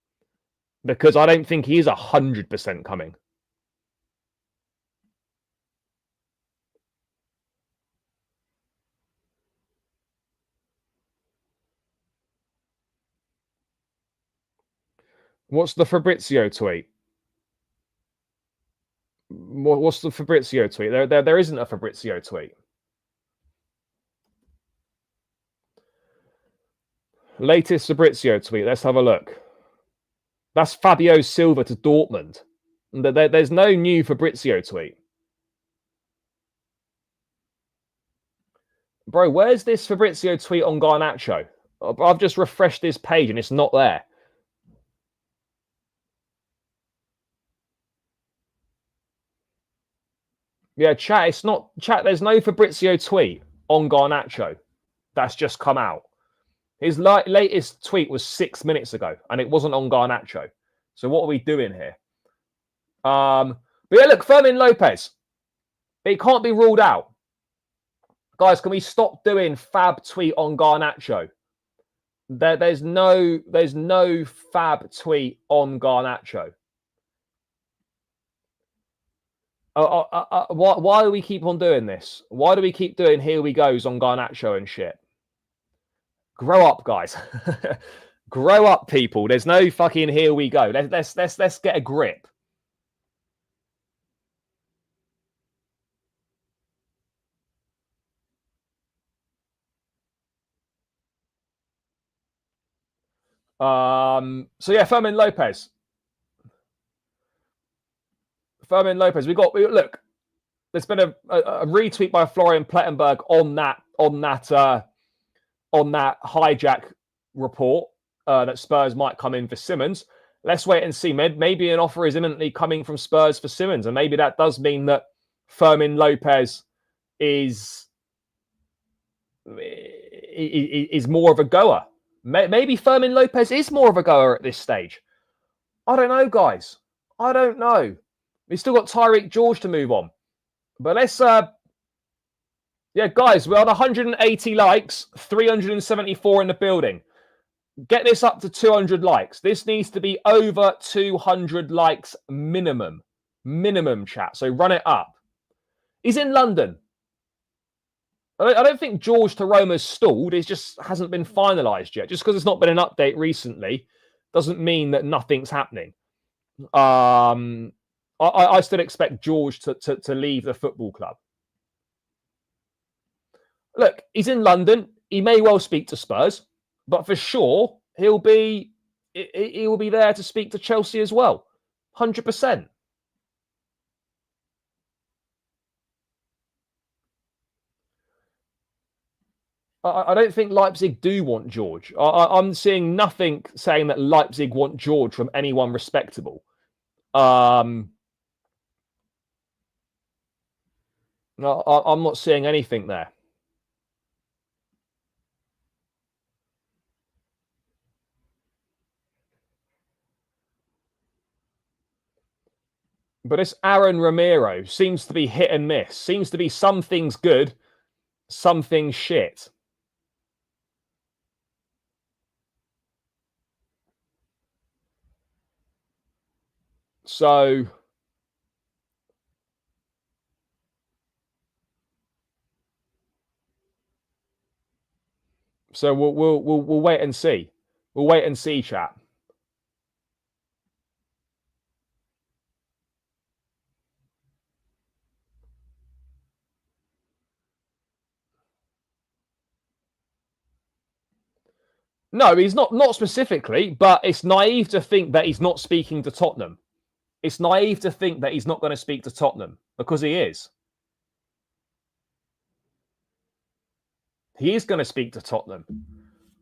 Because I don't think he is 100% coming. What's the Fabrizio tweet? What's the Fabrizio tweet? There isn't a Fabrizio tweet. Latest Fabrizio tweet. Let's have a look. That's Fabio Silva to Dortmund. There's no new Fabrizio tweet. Bro, where's this Fabrizio tweet on Garnacho? I've just refreshed this page and it's not there. Yeah, chat, it's not... Chat, there's no Fabrizio tweet on Garnacho. That's just come out. His latest tweet was 6 minutes ago, and it wasn't on Garnacho. So what are we doing here? But yeah, look, Fermin Lopez. It can't be ruled out. Guys, can we stop doing fab tweet on Garnacho? There's no fab tweet on Garnacho. Why do we keep on doing this? Why do we keep doing here we goes on Garnacho and shit? Grow up, guys. Grow up, people. There's no fucking here we go. Let's get a grip. So yeah, Fermin Lopez. Look. There's been a retweet by Florian Plettenberg on that hijack report that Spurs might come in for Simons. Let's wait and see. Maybe an offer is imminently coming from Spurs for Simons, and maybe that does mean that Fermin Lopez is more of a goer. Maybe Fermin Lopez is more of a goer at this stage. I don't know, guys. I don't know. We've still got Tyreek George to move on. But let's... yeah, guys, we're on 180 likes, 374 in the building. Get this up to 200 likes. This needs to be over 200 likes minimum. Minimum, chat. So run it up. He's in London. I don't think George to Roma's stalled. It just hasn't been finalised yet. Just because it's not been an update recently doesn't mean that nothing's happening. I still expect George to leave the football club. Look, he's in London. He may well speak to Spurs, but for sure, he'll be he will be there to speak to Chelsea as well. 100%. I don't think Leipzig do want George. I'm seeing nothing saying that Leipzig want George from anyone respectable. I'm not seeing anything there. But this Aaron Ramiro seems to be hit and miss. Seems to be some things good, some things shit. So we'll wait and see. We'll wait and see, chat. No, he's not specifically, but it's naive to think that he's not speaking to Tottenham. It's naive to think that he's not going to speak to Tottenham, because he is. He is going to speak to Tottenham.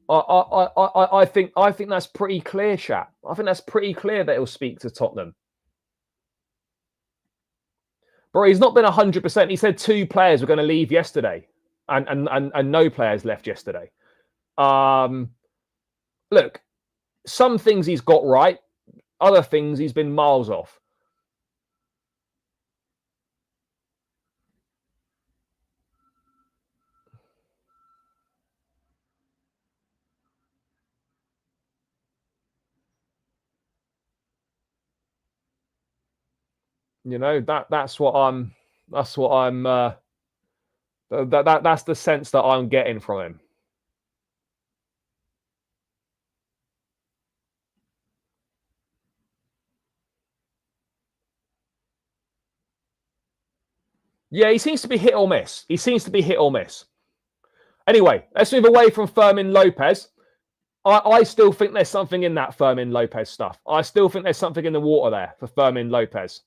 I think that's pretty clear, chat. I think that's pretty clear that he'll speak to Tottenham. Bro, he's not been 100%. He said 2 players were going to leave yesterday, and no players left yesterday. Look, some things he's got right, other things he's been miles off. You know, that's the sense that I'm getting from him. Yeah, he seems to be hit or miss. Anyway, let's move away from Fermin Lopez. I still think there's something in that Fermin Lopez stuff. I still think there's something in the water there for Fermin Lopez.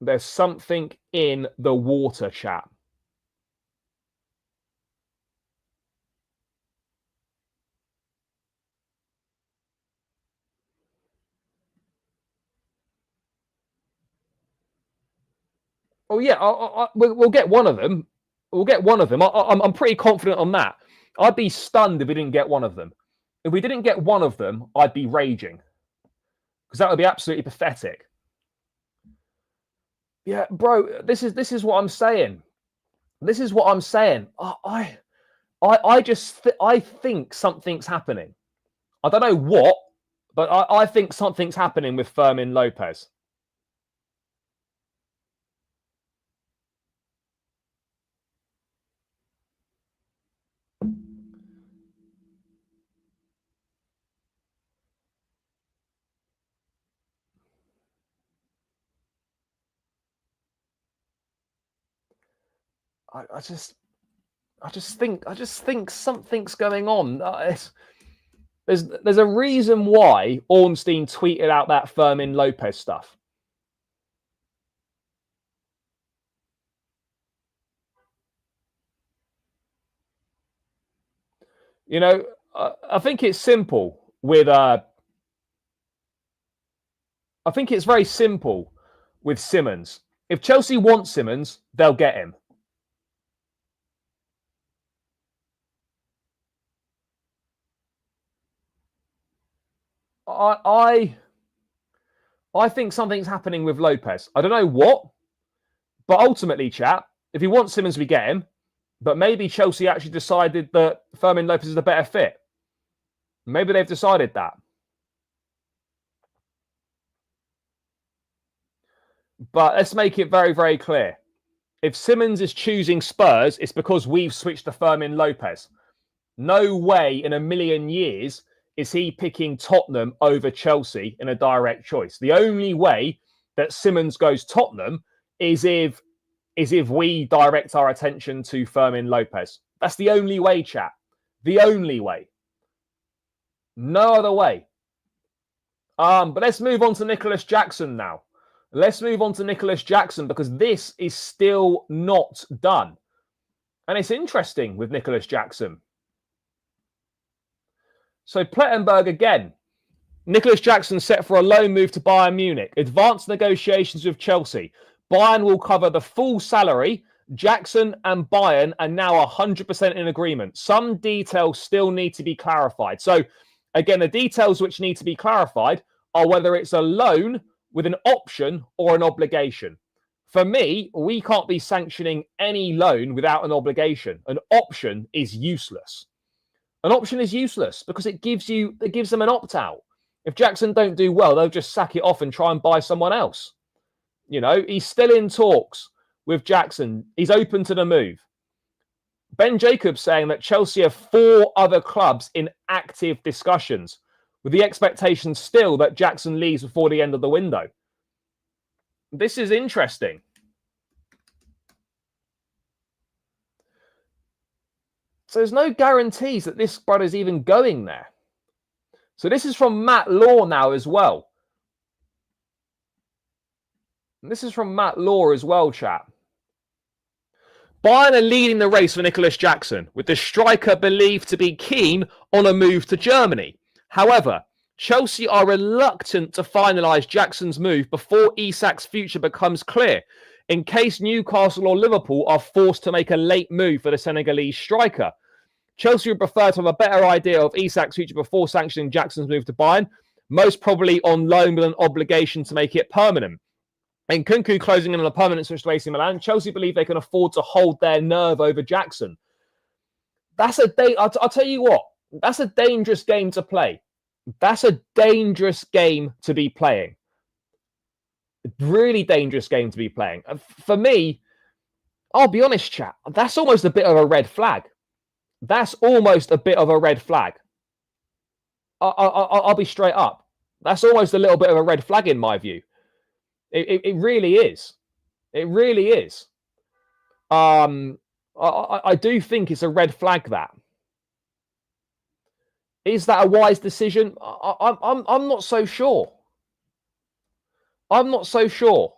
There's something in the water, chat. Oh yeah, we'll get one of them. We'll get one of them. I'm pretty confident on that. I'd be stunned if we didn't get one of them. If we didn't get one of them, I'd be raging, because that would be absolutely pathetic. Yeah, bro, this is what I'm saying. This is what I'm saying. I think something's happening. I don't know what, but I think something's happening with Fermin Lopez. I just think something's going on. There's a reason why Ornstein tweeted out that Fermin Lopez stuff. You know, I think it's simple with I think it's very simple with Simons. If Chelsea want Simons, they'll get him. I think something's happening with Lopez. I don't know what, but ultimately, chat, if he wants Simons, we get him. But maybe Chelsea actually decided that Fermin Lopez is a better fit. Maybe they've decided that. But let's make it very, very clear. If Simons is choosing Spurs, it's because we've switched to Fermin Lopez. No way in a million years is he picking Tottenham over Chelsea in a direct choice. The only way that Simons goes Tottenham is if we direct our attention to Fermin Lopez. That's the only way, chat. The only way. No other way. But let's move on to Nicholas Jackson now. Let's move on to Nicholas Jackson because this is still not done. And it's interesting with Nicholas Jackson. So Plettenberg again. Nicholas Jackson set for a loan move to Bayern Munich. Advanced negotiations with Chelsea. Bayern will cover the full salary. Jackson and Bayern are now 100% in agreement. Some details still need to be clarified. So again, the details which need to be clarified are whether it's a loan with an option or an obligation. For me, we can't be sanctioning any loan without an obligation. An option is useless. An option is useless because it gives them an opt-out. If Jackson don't do well, they'll just sack it off and try and buy someone else. You know, he's still in talks with Jackson. He's open to the move. Ben Jacobs saying that Chelsea have 4 other clubs in active discussions, with the expectation still that Jackson leaves before the end of the window. This is interesting. So there's no guarantees that this brother's even going there. So this is from Matt Law now as well. And this is from Matt Law as well, chat. Bayern are leading the race for Nicholas Jackson, with the striker believed to be keen on a move to Germany. However, Chelsea are reluctant to finalise Jackson's move before Isak's future becomes clear, in case Newcastle or Liverpool are forced to make a late move for the Senegalese striker. Chelsea would prefer to have a better idea of Isak's future before sanctioning Jackson's move to Bayern, most probably on loan with an obligation to make it permanent. And Nkunku closing in on a permanent switch to AC Milan, Chelsea believe they can afford to hold their nerve over Jackson. I'll tell you what, that's a dangerous game to play. That's a dangerous game to be playing. Really dangerous game to be playing. For me, I'll be honest, chat, that's almost a bit of a red flag. That's almost a bit of a red flag. I'll be straight up. That's almost a little bit of a red flag in my view. It really is. It really is. I do think it's a red flag. That is that a wise decision? I'm not so sure. I'm not so sure.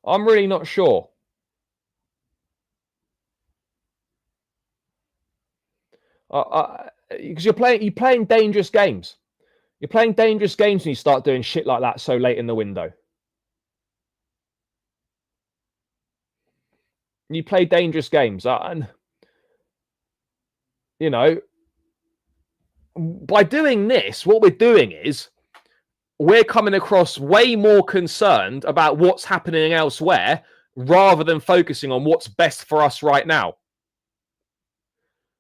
I'm really not sure. Because you're playing dangerous games. You're playing dangerous games when you start doing shit like that so late in the window. You play dangerous games, and you know, by doing this, what we're doing is we're coming across way more concerned about what's happening elsewhere rather than focusing on what's best for us right now.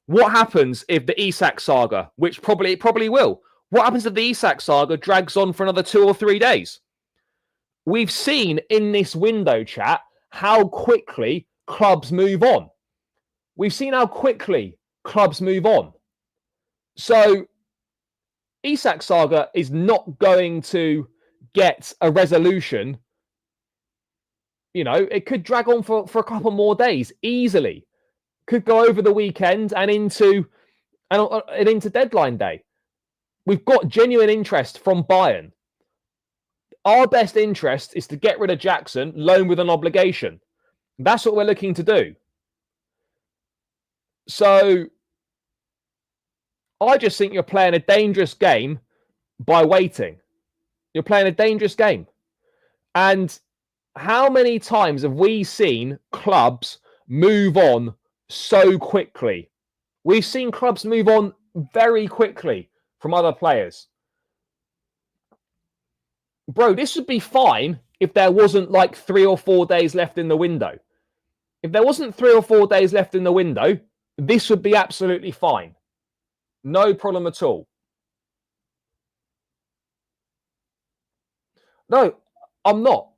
What happens if the Isak saga, which it probably will, what happens if the Isak saga drags on for another 2 or 3 days? We've seen in this window, chat, how quickly clubs move on. We've seen how quickly clubs move on. So Isak saga is not going to get a resolution. You know, it could drag on for a couple more days easily. Could go over the weekend and into deadline day. We've got genuine interest from Bayern. Our best interest is to get rid of Jackson, loan with an obligation. That's what we're looking to do. So I just think you're playing a dangerous game by waiting. You're playing a dangerous game. And how many times have we seen clubs move on so quickly? We've seen clubs move on very quickly from other players. Bro, this would be fine if there wasn't like 3 or 4 days left in the window. If there wasn't 3 or 4 days left in the window, this would be absolutely fine. No problem at all. No, I'm not.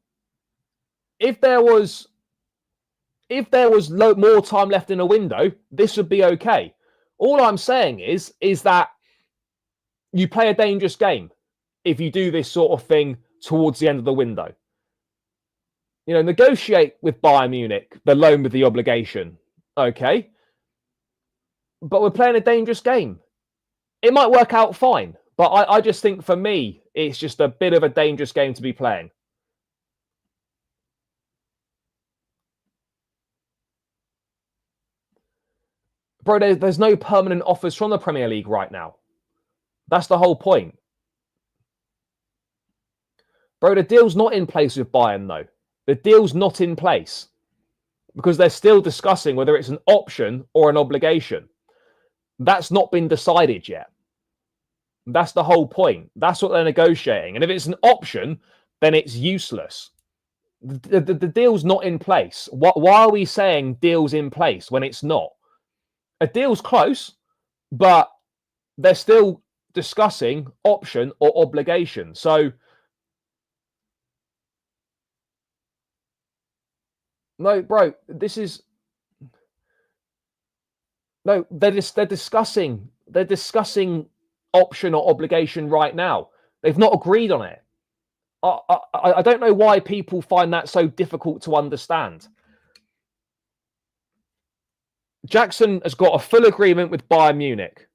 If there was more time left in a window, this would be okay. All I'm saying is that you play a dangerous game if you do this sort of thing towards the end of the window. negotiate with Bayern Munich, the loan with the obligation. Okay. But we're playing a dangerous game. It might work out fine, but I just think for me, it's just a bit of a dangerous game to be playing. Bro, there's no permanent offers from the Premier League right now. That's the whole point. Bro, the deal's not in place with Bayern, though. The deal's not in place because they're still discussing whether it's an option or an obligation. That's not been decided yet. That's the whole point. That's what they're negotiating. And if it's an option, then it's useless. The deal's not in place. Why are we saying deal's in place when it's not? A deal's close, but they're still discussing option or obligation. So, no, bro, they're discussing option or obligation right now. They've not agreed on it. I don't know why people find that so difficult to understand. Jackson has got a full agreement with Bayern Munich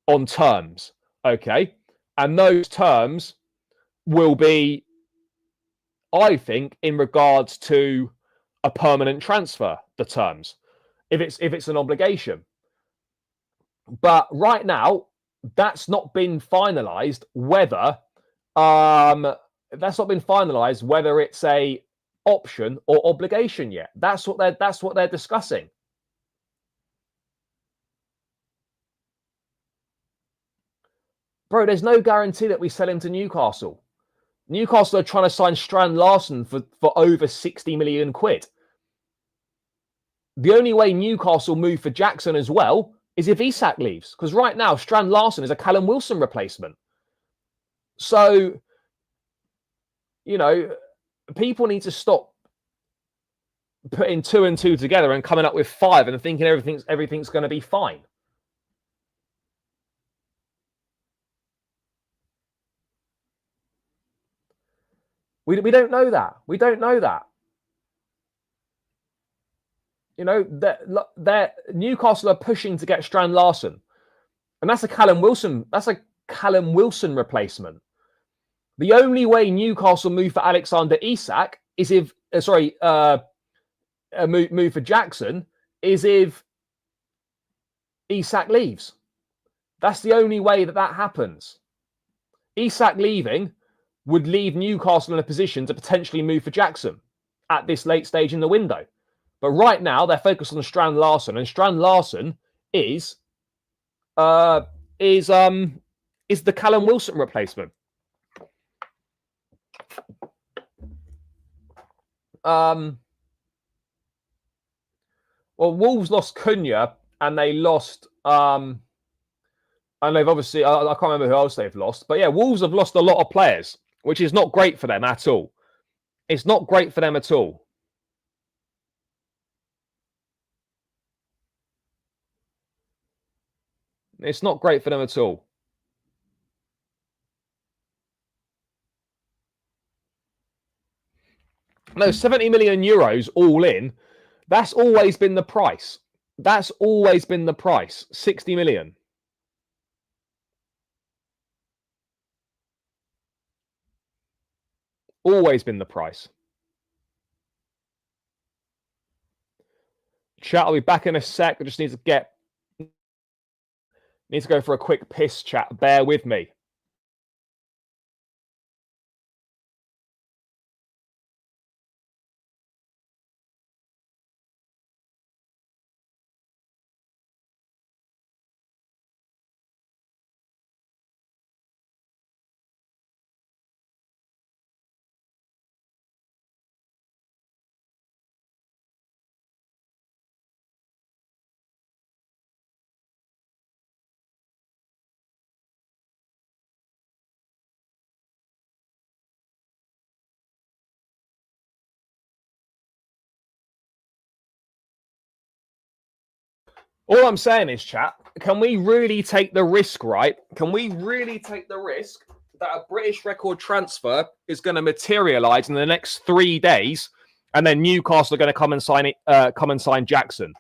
on terms, okay? And those terms will be, I think, in regards to a permanent transfer, the terms, if it's an obligation. But right now, that's not been finalised whether it's a option or obligation yet. That's what they're discussing. Bro, there's no guarantee that we sell him to Newcastle. Newcastle are trying to sign Strand Larsen for over 60 million quid. The only way Newcastle move for Jackson as well is if Isak leaves. Because right now, Strand Larsen is a Callum Wilson replacement. So, people need to stop putting 2 and 2 together and coming up with 5 and thinking everything's going to be fine. We don't know that. We don't know that. Newcastle are pushing to get Strand Larsen, and that's a Callum Wilson. That's a Callum Wilson replacement. The only way Newcastle move for Alexander Isak is if move for Jackson is if Isak leaves. That's the only way that happens. Isak leaving would leave Newcastle in a position to potentially move for Jackson at this late stage in the window. But right now, they're focused on Strand Larsen, and Strand Larsen is the Callum Wilson replacement. Well, Wolves lost Cunha, and they lost and they've obviously I can't remember who else they've lost, but yeah, Wolves have lost a lot of players, which is not great for them at all. It's not great for them at all. It's not great for them at all. No, 70 million euros all in. That's always been the price. That's always been the price. 60 million. Always been the price. Chat, I'll be back in a sec. I just need to go for a quick piss, chat. Bear with me. All I'm saying is, chat, can we really take the risk, right? Can we really take the risk that a British record transfer is going to materialise in the next 3 days and then Newcastle are going to come and sign Jackson.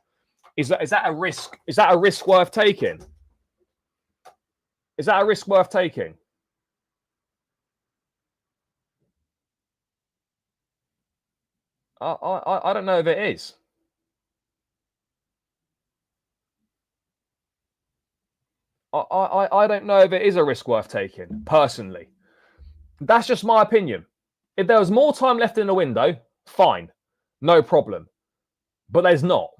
Is that a risk? Is that a risk worth taking? Is that a risk worth taking? I don't know if it is. I don't know if it is a risk worth taking, personally. That's just my opinion. If there was more time left in the window, fine. No problem. But there's not.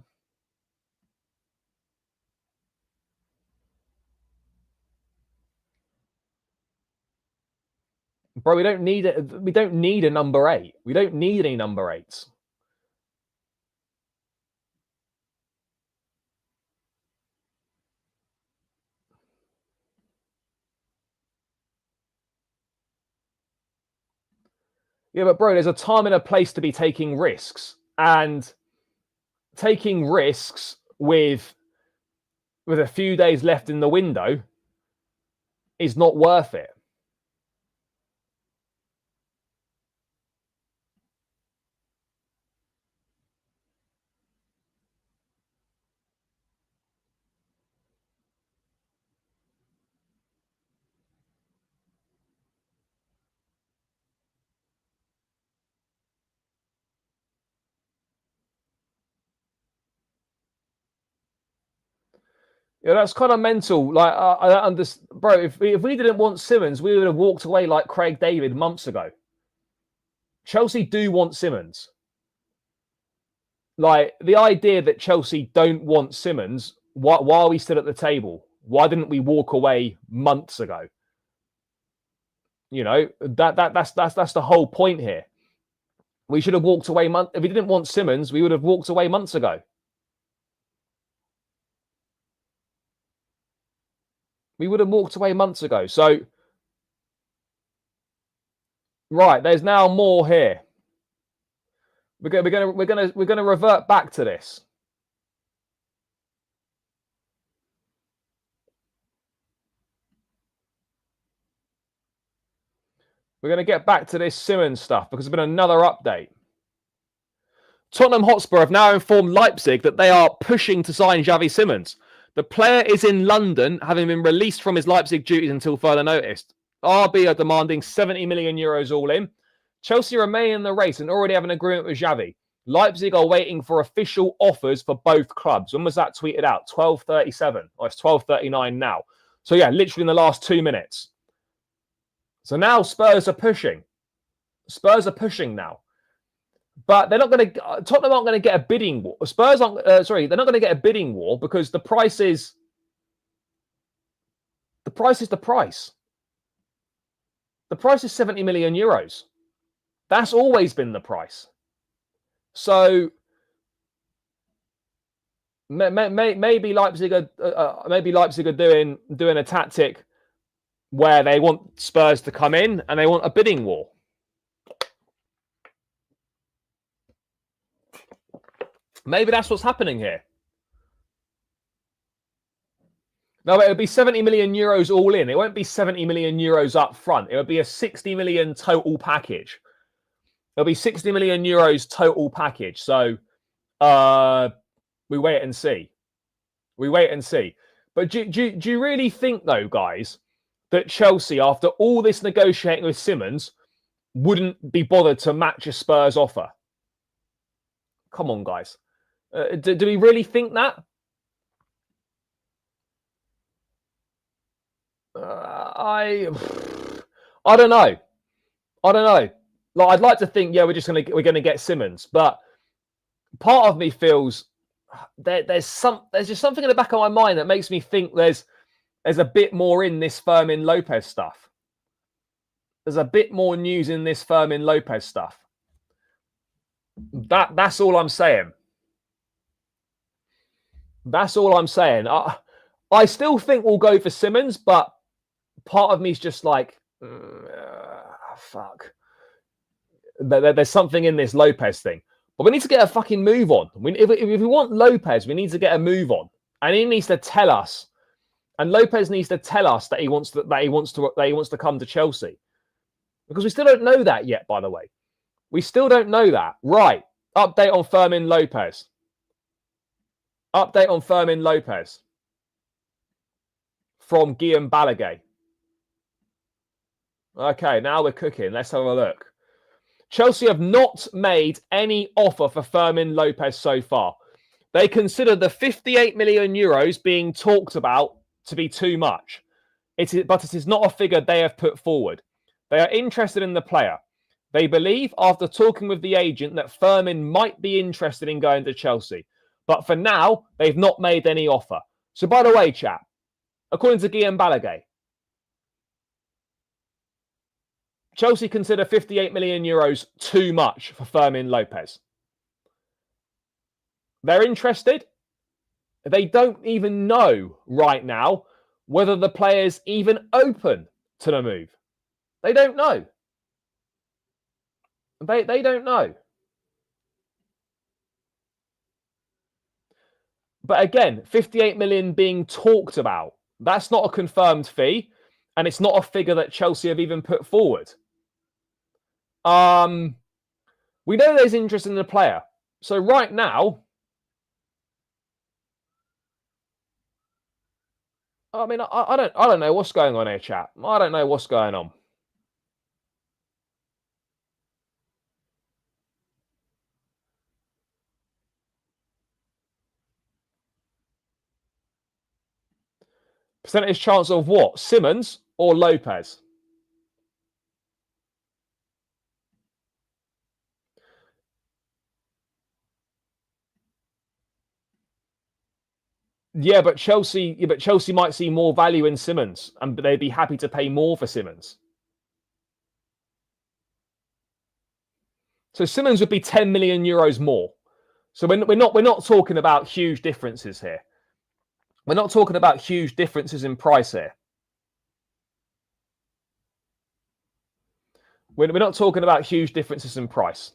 Bro, we don't need it. We don't need a number 8. We don't need any number 8s. Yeah, but bro, there's a time and a place to be taking risks. And taking risks with a few days left in the window is not worth it. Yeah, that's kind of mental. Like, I don't understand, bro. If we didn't want Simons, we would have walked away like Craig David months ago. Chelsea do want Simons. Like, the idea that Chelsea don't want Simons, why are we still at the table? Why didn't we walk away months ago? You know, that's the whole point here. We should have walked away. If we didn't want Simons, we would have walked away months ago. We would have walked away months ago. So, right, there's now more here. We're gonna revert back to this. We're going to get back to this Simons stuff because there's been another update. Tottenham Hotspur have now informed Leipzig that they are pushing to sign Xavi Simons. The player is in London, having been released from his Leipzig duties until further notice. RB are demanding 70 million euros all in. Chelsea remain in the race and already have an agreement with Xavi. Leipzig are waiting for official offers for both clubs. When was that tweeted out? 12:37. Or it's 12:39 now. So yeah, literally in the last 2 minutes. So now Spurs are pushing. Spurs are pushing now. But they're not going to... Tottenham aren't going to get a bidding war. Spurs aren't... they're not going to get a bidding war because the price is... The price is the price. The price is 70 million euros. That's always been the price. So... Maybe Leipzig are doing a tactic where they want Spurs to come in and they want a bidding war. Maybe that's what's happening here. No, it'll be 70 million euros all in. It won't be 70 million euros up front. It'll be a 60 million total package. It'll be 60 million euros total package. So we wait and see. We wait and see. But do you really think, though, guys, that Chelsea, after all this negotiating with Simons, wouldn't be bothered to match a Spurs offer? Come on, guys. Do we really think that? I don't know. I don't know. Like, I'd like to think, yeah, we're gonna get Simons, but part of me feels there's just something in the back of my mind that makes me think there's a bit more in this Fermin Lopez stuff. There's a bit more news in this Fermin Lopez stuff. That's all I'm saying. That's all I'm saying. I still think we'll go for Simons, but part of me is just like, fuck. There's something in this Lopez thing. But we need to get a fucking move on. If we want Lopez, we need to get a move on. And he needs to tell us. And Lopez needs to tell us that he wants to come to Chelsea. Because we still don't know that yet, by the way. We still don't know that. Right. Update on Fermin Lopez. Update on Fermin Lopez from Guillaume Balaguer. Okay, now we're cooking. Let's have a look. Chelsea have not made any offer for Fermin Lopez so far. They consider the 58 million euros being talked about to be too much. But it is not a figure they have put forward. They are interested in the player. They believe, after talking with the agent, that Fermin might be interested in going to Chelsea. But for now, they've not made any offer. So, by the way, chat, according to Guillaume Balaguer, Chelsea consider 58 million euros too much for Fermin Lopez. They're interested. They don't even know right now whether the player's even open to the move. They don't know. They don't know. But again, 58 million being talked about. That's not a confirmed fee, and it's not a figure that Chelsea have even put forward. We know there's interest in the player. So right now, I mean, I don't know what's going on here, chat. I don't know what's going on. Percentage chance of what? Simons or Lopez? Yeah, but Chelsea might see more value in Simons, and they'd be happy to pay more for Simons. So Simons would be 10 million euros more. So we're not talking about huge differences here. We're not talking about huge differences in price here. We're not talking about huge differences in price.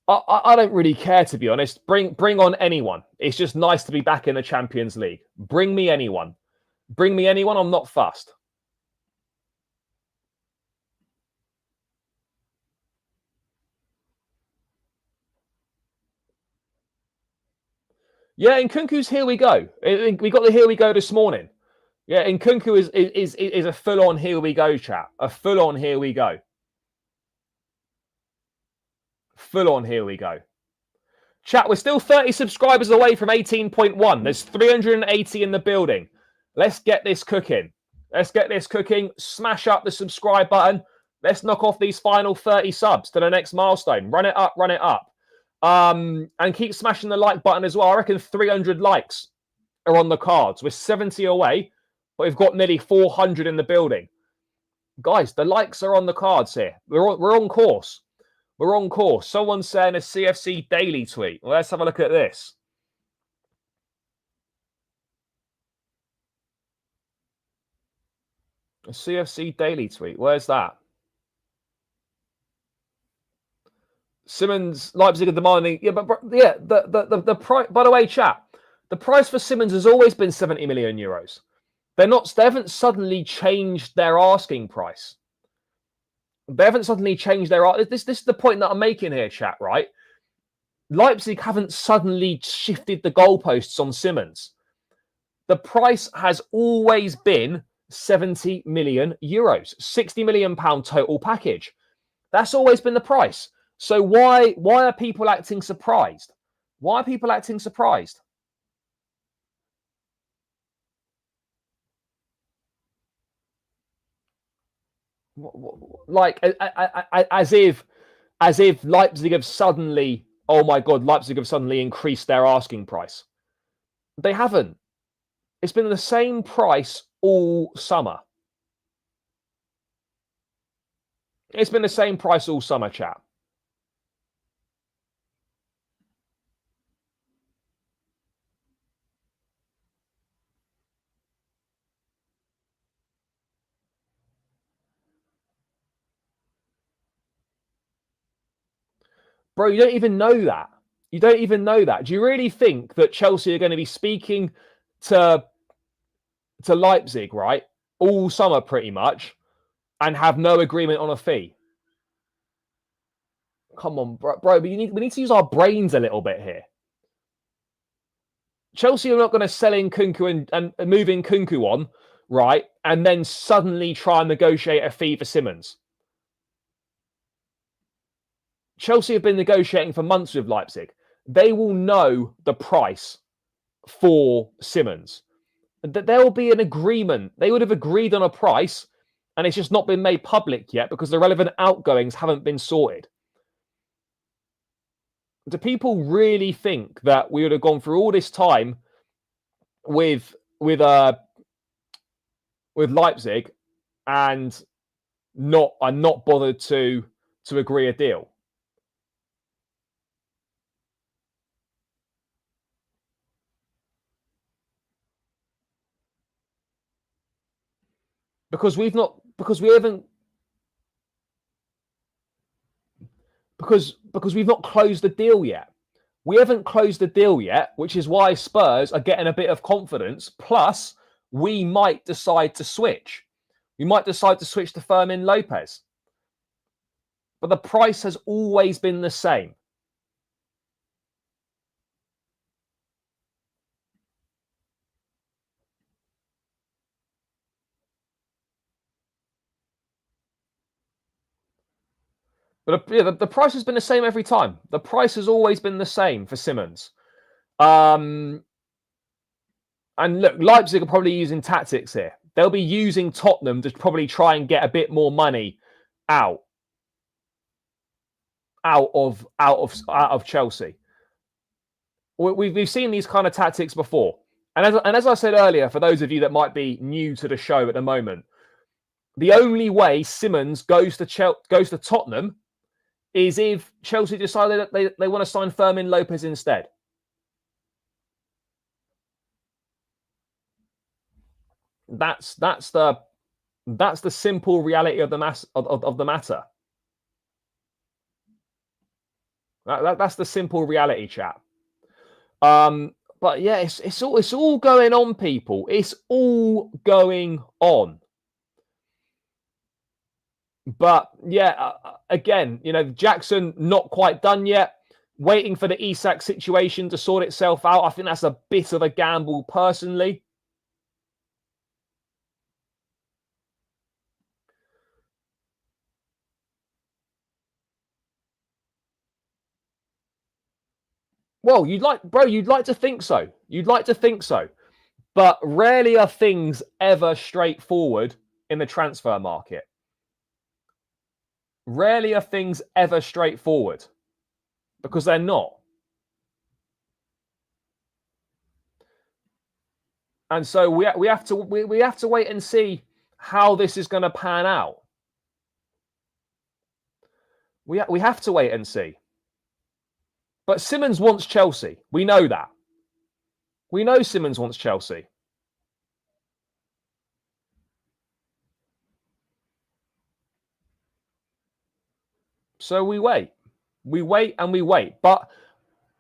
I don't really care, to be honest. Bring on anyone. It's just nice to be back in the Champions League. Bring me anyone. Bring me anyone. I'm not fussed. Yeah, Nkunku's here we go. We got the here we go this morning. Yeah, Nkunku is a full-on here we go, chat. A full-on here we go. Full-on here we go. Chat, we're still 30 subscribers away from 18.1. There's 380 in the building. Let's get this cooking. Let's get this cooking. Smash up the subscribe button. Let's knock off these final 30 subs to the next milestone. Run it up, run it up. And keep smashing the like button as well. I reckon 300 likes are on the cards. We're 70 away, but we've got nearly 400 in the building. Guys, the likes are on the cards here. We're on course. We're on course. Someone's saying a CFC daily tweet. Well, let's have a look at this. A CFC daily tweet. Where's that? Simons, Leipzig are demanding. Yeah, but yeah, the price. By the way, chat, the price for Simons has always been 70 million euros. They haven't suddenly changed their asking price. They haven't suddenly changed their. This is the point that I'm making here, chat. Right? Leipzig haven't suddenly shifted the goalposts on Simons. The price has always been 70 million euros, 60 million pound total package. That's always been the price. So why are people acting surprised? Why are people acting surprised? Like as if Leipzig have suddenly, oh my God, Leipzig have suddenly increased their asking price. They haven't. It's been the same price all summer. It's been the same price all summer, chat. Bro, you don't even know that. You don't even know that. Do you really think that Chelsea are going to be speaking to to Leipzig, right, all summer pretty much, and have no agreement on a fee. Come on, bro, but we need to use our brains a little bit here. Chelsea are not going to sell in Nkunku and move in Nkunku on, right, and then suddenly try and negotiate a fee for Simons. Chelsea have been negotiating for months with Leipzig. They will know the price for Simons. There will be an agreement. They would have agreed on a price, and it's just not been made public yet because the relevant outgoings haven't been sorted. Do people really think that we would have gone through all this time with Leipzig and not bothered to agree a deal? Because we've not closed the deal yet. We haven't closed the deal yet, which is why Spurs are getting a bit of confidence. Plus, we might decide to switch. We might decide to switch to Fermin Lopez. But the price has always been the same. But the price has been the same every time. The price has always been the same for Simons. And look, Leipzig are probably using tactics here. They'll be using Tottenham to probably try and get a bit more money out of Chelsea. We've seen these kind of tactics before. And as I said earlier, for those of you that might be new to the show at the moment, the only way Simons goes to Tottenham is if Chelsea decided that they want to sign Fermin Lopez instead. That's the simple reality of the matter. That's the simple reality, chap. But yeah, it's all going on, people. It's all going on. But yeah, again, Jackson not quite done yet. Waiting for the Hijack situation to sort itself out. I think that's a bit of a gamble, personally. Well, you'd like to think so. You'd like to think so. But rarely are things ever straightforward in the transfer market. Rarely are things ever straightforward because they're not. And so we have to wait and see how this is going to pan out. We have to wait and see. But Simons wants Chelsea. We know that. We know Simons wants Chelsea. So we wait. We wait and we wait. But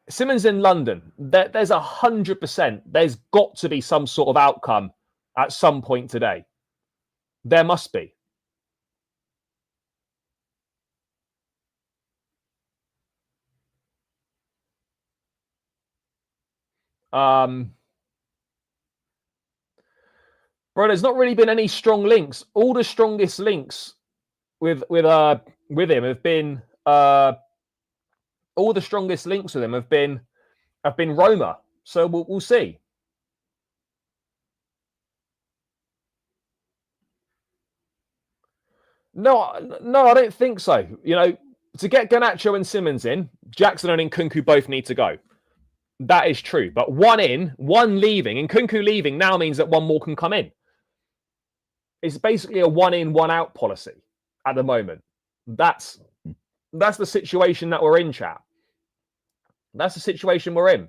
Simons in London, there's 100%. There's got to be some sort of outcome at some point today. There must be. Bro, there's not really been any strong links. All the strongest links with him have been all the strongest links with him have been Roma. So we'll see. No, I don't think so. To get Garnacho and Simons in, Jackson and Nkunku both need to go. That is true. But one in, one leaving, and Nkunku leaving now means that one more can come in. It's basically a one in, one out policy at the moment. That's the situation that we're in, chat. That's the situation we're in.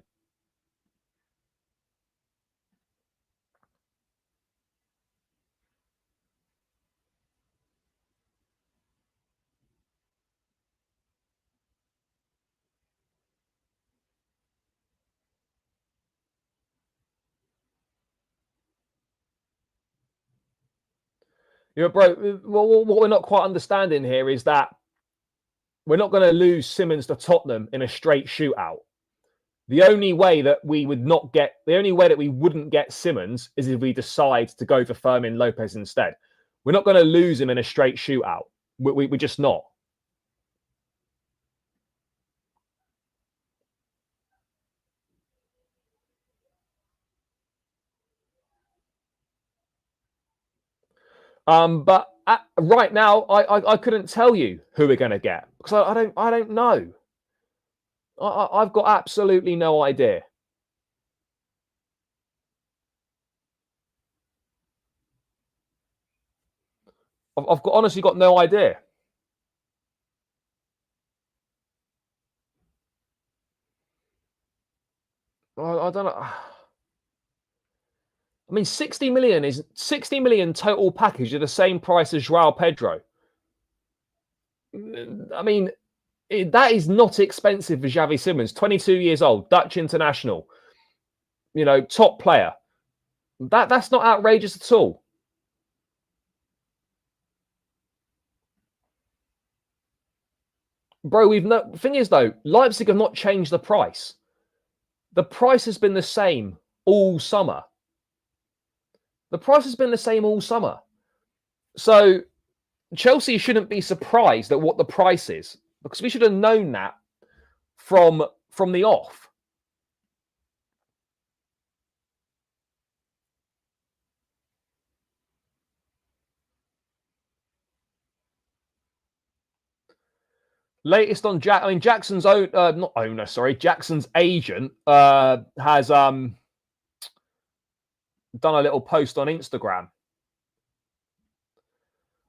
You know, bro, what we're not quite understanding here is that we're not going to lose Simons to Tottenham in a straight shootout. The only way that we wouldn't get Simons is if we decide to go for Fermin Lopez instead. We're not going to lose him in a straight shootout. We're just not. But right now, I couldn't tell you who we're going to get because I don't know. I've got absolutely no idea. Honestly got no idea. I don't know. I mean, 60 million total package at the same price as Joao Pedro. I mean, that is not expensive for Xavi Simons, 22 years old, Dutch international, you know, top player. That's not outrageous at all. Bro, thing is though, Leipzig have not changed the price. The price has been the same all summer. The price has been the same all summer. So Chelsea shouldn't be surprised at what the price is because we should have known that from the off. Latest on Jack. I mean, Jackson's Jackson's agent has done a little post on Instagram.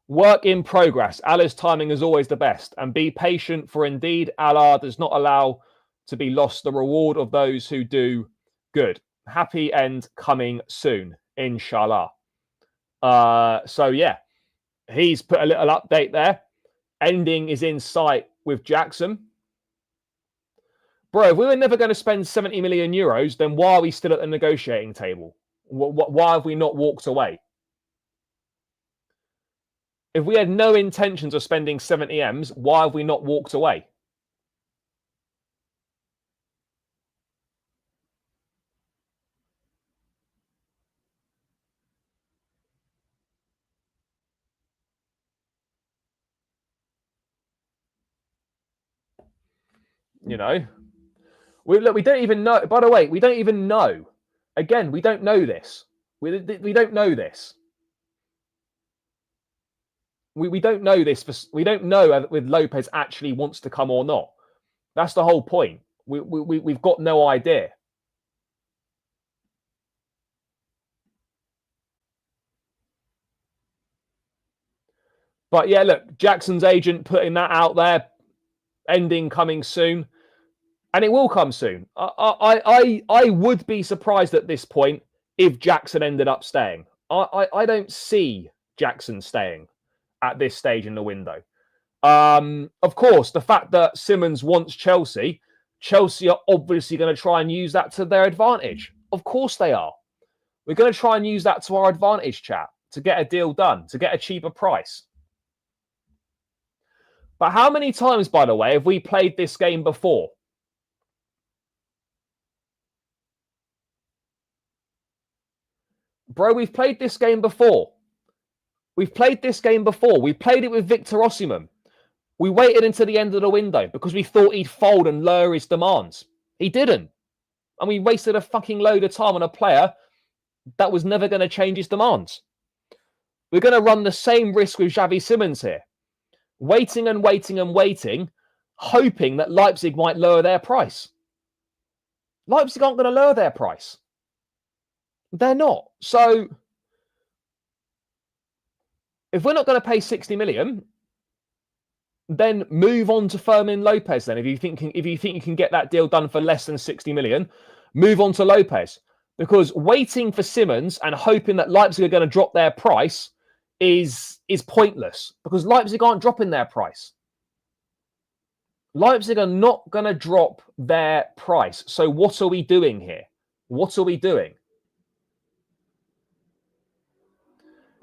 Work in progress. Allah's timing is always the best, and be patient, for indeed Allah does not allow to be lost the reward of those who do good. Happy end coming soon, inshallah. So yeah, he's put a little update there. Ending is in sight with Jackson. Bro, if we were never going to spend 70 million euros, then why are we still at the negotiating table? Why have we not walked away? If we had no intentions of spending 70 M's, why have we not walked away? You know, we don't even know. By the way, we don't even know. Again, we don't know this. We don't know this. We don't know this. We don't know if Lopez actually wants to come or not. That's the whole point. We've got no idea. But yeah, look, Jackson's agent putting that out there. Ending coming soon. And it will come soon. I would be surprised at this point if Jackson ended up staying. I don't see Jackson staying at this stage in the window. Of course, the fact that Simons wants Chelsea are obviously going to try and use that to their advantage. Of course they are. We're going to try and use that to our advantage, chat, to get a deal done, to get a cheaper price. But how many times, by the way, have we played this game before? Bro, we've played this game before. We've played this game before. We played it with Victor Osimhen. We waited until the end of the window because we thought he'd fold and lower his demands. He didn't. And we wasted a fucking load of time on a player that was never going to change his demands. We're going to run the same risk with Xavi Simons here. Waiting and waiting and waiting, hoping that Leipzig might lower their price. Leipzig aren't going to lower their price. They're not. So if we're not going to pay 60 million, then move on to Fermin Lopez. Then, if you think you can get that deal done for less than 60 million, move on to Lopez. Because waiting for Simons and hoping that Leipzig are going to drop their price is pointless. Because Leipzig aren't dropping their price. Leipzig are not going to drop their price. So what are we doing here? What are we doing?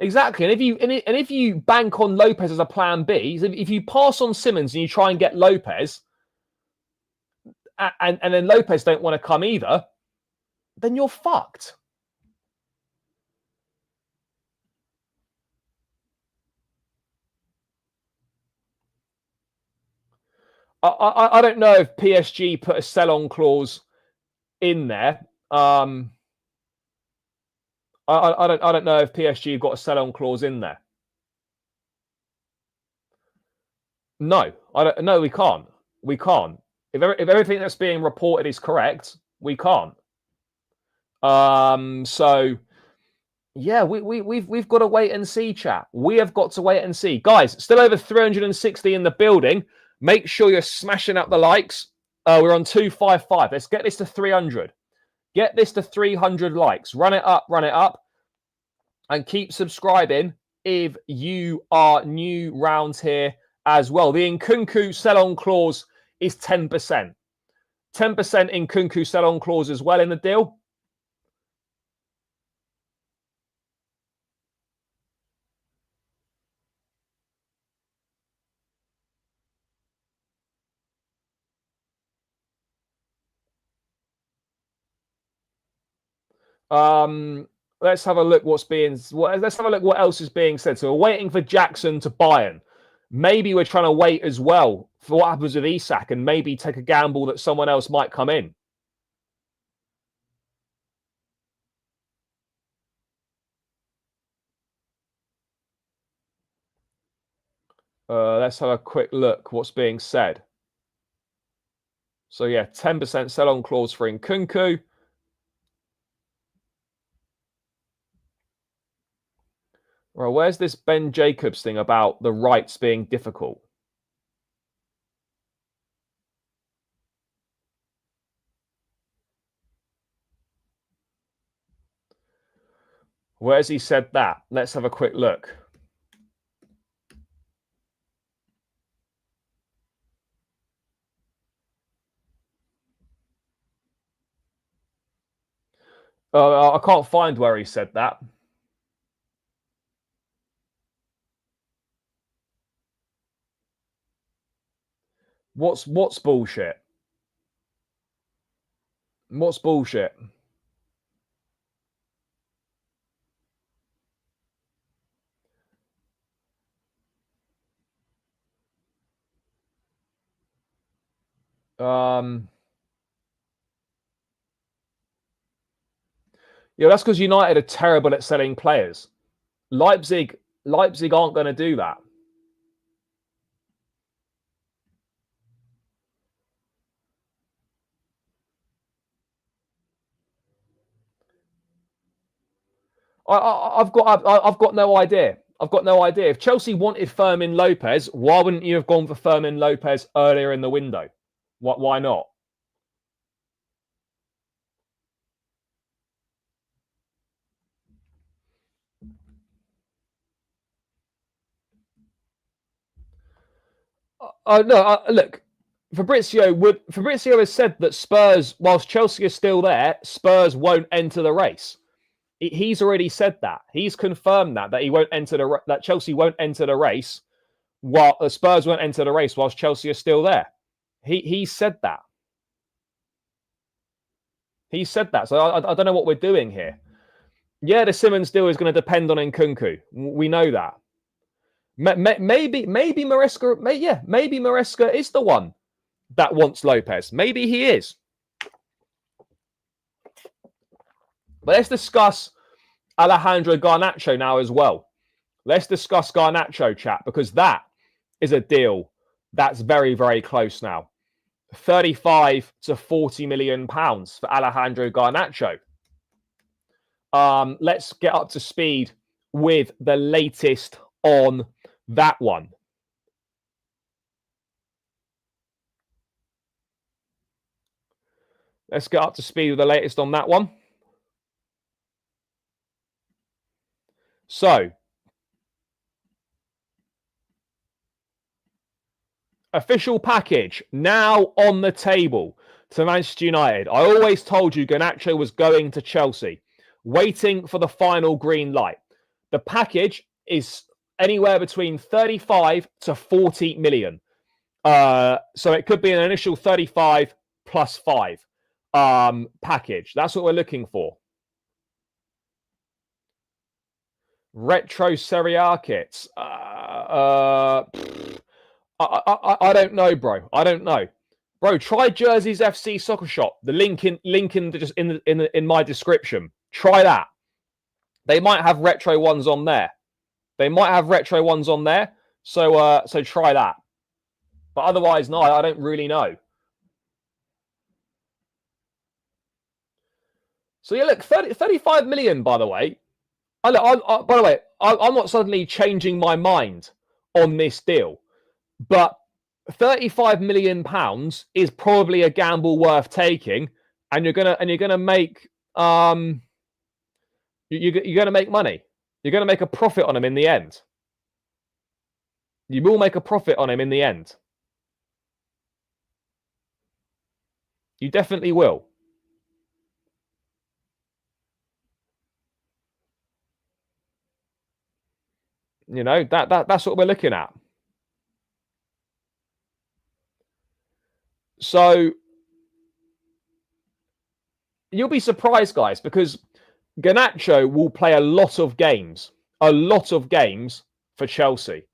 Exactly. And if you bank on Lopez as a plan B, if you pass on Simons and you try and get Lopez, and then Lopez don't want to come either, then you're fucked. I don't know if PSG put a sell-on clause in there. I don't know if PSG got a sell-on clause in there. No, I don't. No, we can't. We can't. If everything that's being reported is correct, we can't. So yeah, we've got to wait and see, chat. We have got to wait and see, guys. Still over 360 in the building. Make sure you're smashing up the likes. We're on 255. Let's get this to 300. Get this to 300 likes. Run it up, and keep subscribing if you are new round here as well. The Nkunku sell-on clause is 10%. 10% Nkunku sell-on clause as well in the deal. Let's have a look let's have a look what else is being said. So we're waiting for Jackson to Bayern. Maybe we're trying to wait as well for what happens with Isak and maybe take a gamble that someone else might come in. Let's have a quick look what's being said. So yeah, 10% sell-on clause for Nkunku. Well, where's this Ben Jacobs thing about the rights being difficult? Where's he said that? Let's have a quick look. I can't find where he said that. What's bullshit? What's bullshit? Yeah, that's because United are terrible at selling players. Leipzig aren't going to do that. I've got no idea. I've got no idea. If Chelsea wanted Fermin Lopez, why wouldn't you have gone for Fermin Lopez earlier in the window? Why not? No, look, Fabrizio has said that Spurs, whilst Chelsea is still there, Spurs won't enter the race. He's already said that. He's confirmed that he won't enter that Chelsea won't enter the race, while the Spurs won't enter the race whilst Chelsea is still there. He said that. He said that. So I don't know what we're doing here. Yeah, the Simons deal is going to depend on Nkunku. We know that. Maybe Maresca. Maybe Maresca is the one that wants Lopez. Maybe he is. But let's discuss Alejandro Garnacho now as well. Let's discuss Garnacho, chat, because that is a deal that's very, very close now. 35 to 40 million pounds for Alejandro Garnacho. Let's get up to speed with the latest on that one. Let's get up to speed with the latest on that one. So, official package now on the table to Manchester United. I always told you Garnacho was going to Chelsea, waiting for the final green light. The package is anywhere between 35 to 40 million. So it could be an initial 35 plus 5 package. That's what we're looking for. Retro Serie A kits. I don't know, bro. I don't know, bro. Try Jerseys FC Soccer Shop. The link in my description. Try that. They might have retro ones on there. So try that. But otherwise, no, I don't really know. So yeah, look, 35 million, by the way. By the way, I'm not suddenly changing my mind on this deal, but 35 million pounds is probably a gamble worth taking, and you're gonna make you're gonna make money. You're gonna make a profit on him in the end. You will make a profit on him in the end. You definitely will. You know, that's what we're looking at. So you'll be surprised, guys, because Garnacho will play a lot of games for Chelsea.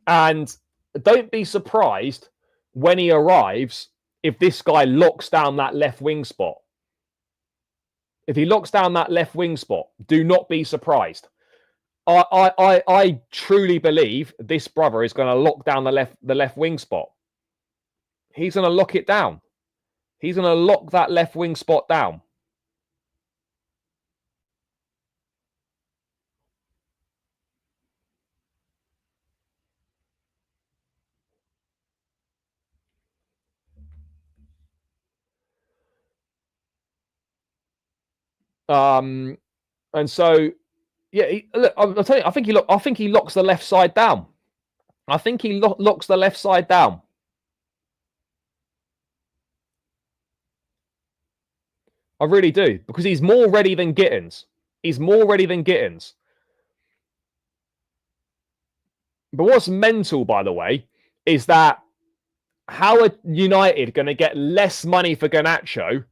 And don't be surprised when he arrives if this guy locks down that left wing spot. If he locks down that left wing spot, do not be surprised. I truly believe this brother is going to lock down the left wing spot. He's going to lock it down. He's going to lock that left wing spot down. And so, yeah, look, I'll tell you, I think he locks the left side down. I think he locks the left side down. I really do, because he's more ready than Gittins. He's more ready than Gittins. But what's mental, by the way, is that how are United going to get less money for Garnacho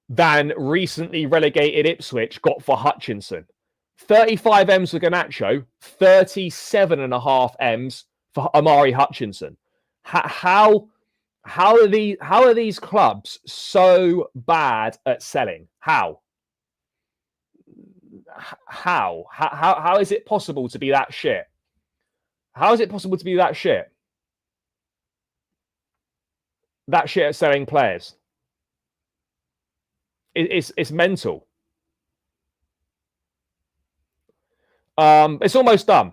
than recently relegated Ipswich got for Hutchinson? 35 M's for Garnacho, 37.5 M's for Amari Hutchinson. How are these clubs so bad at selling? How is it possible to be that shit? How is it possible to be that shit? That shit at selling players. It's mental. It's almost done.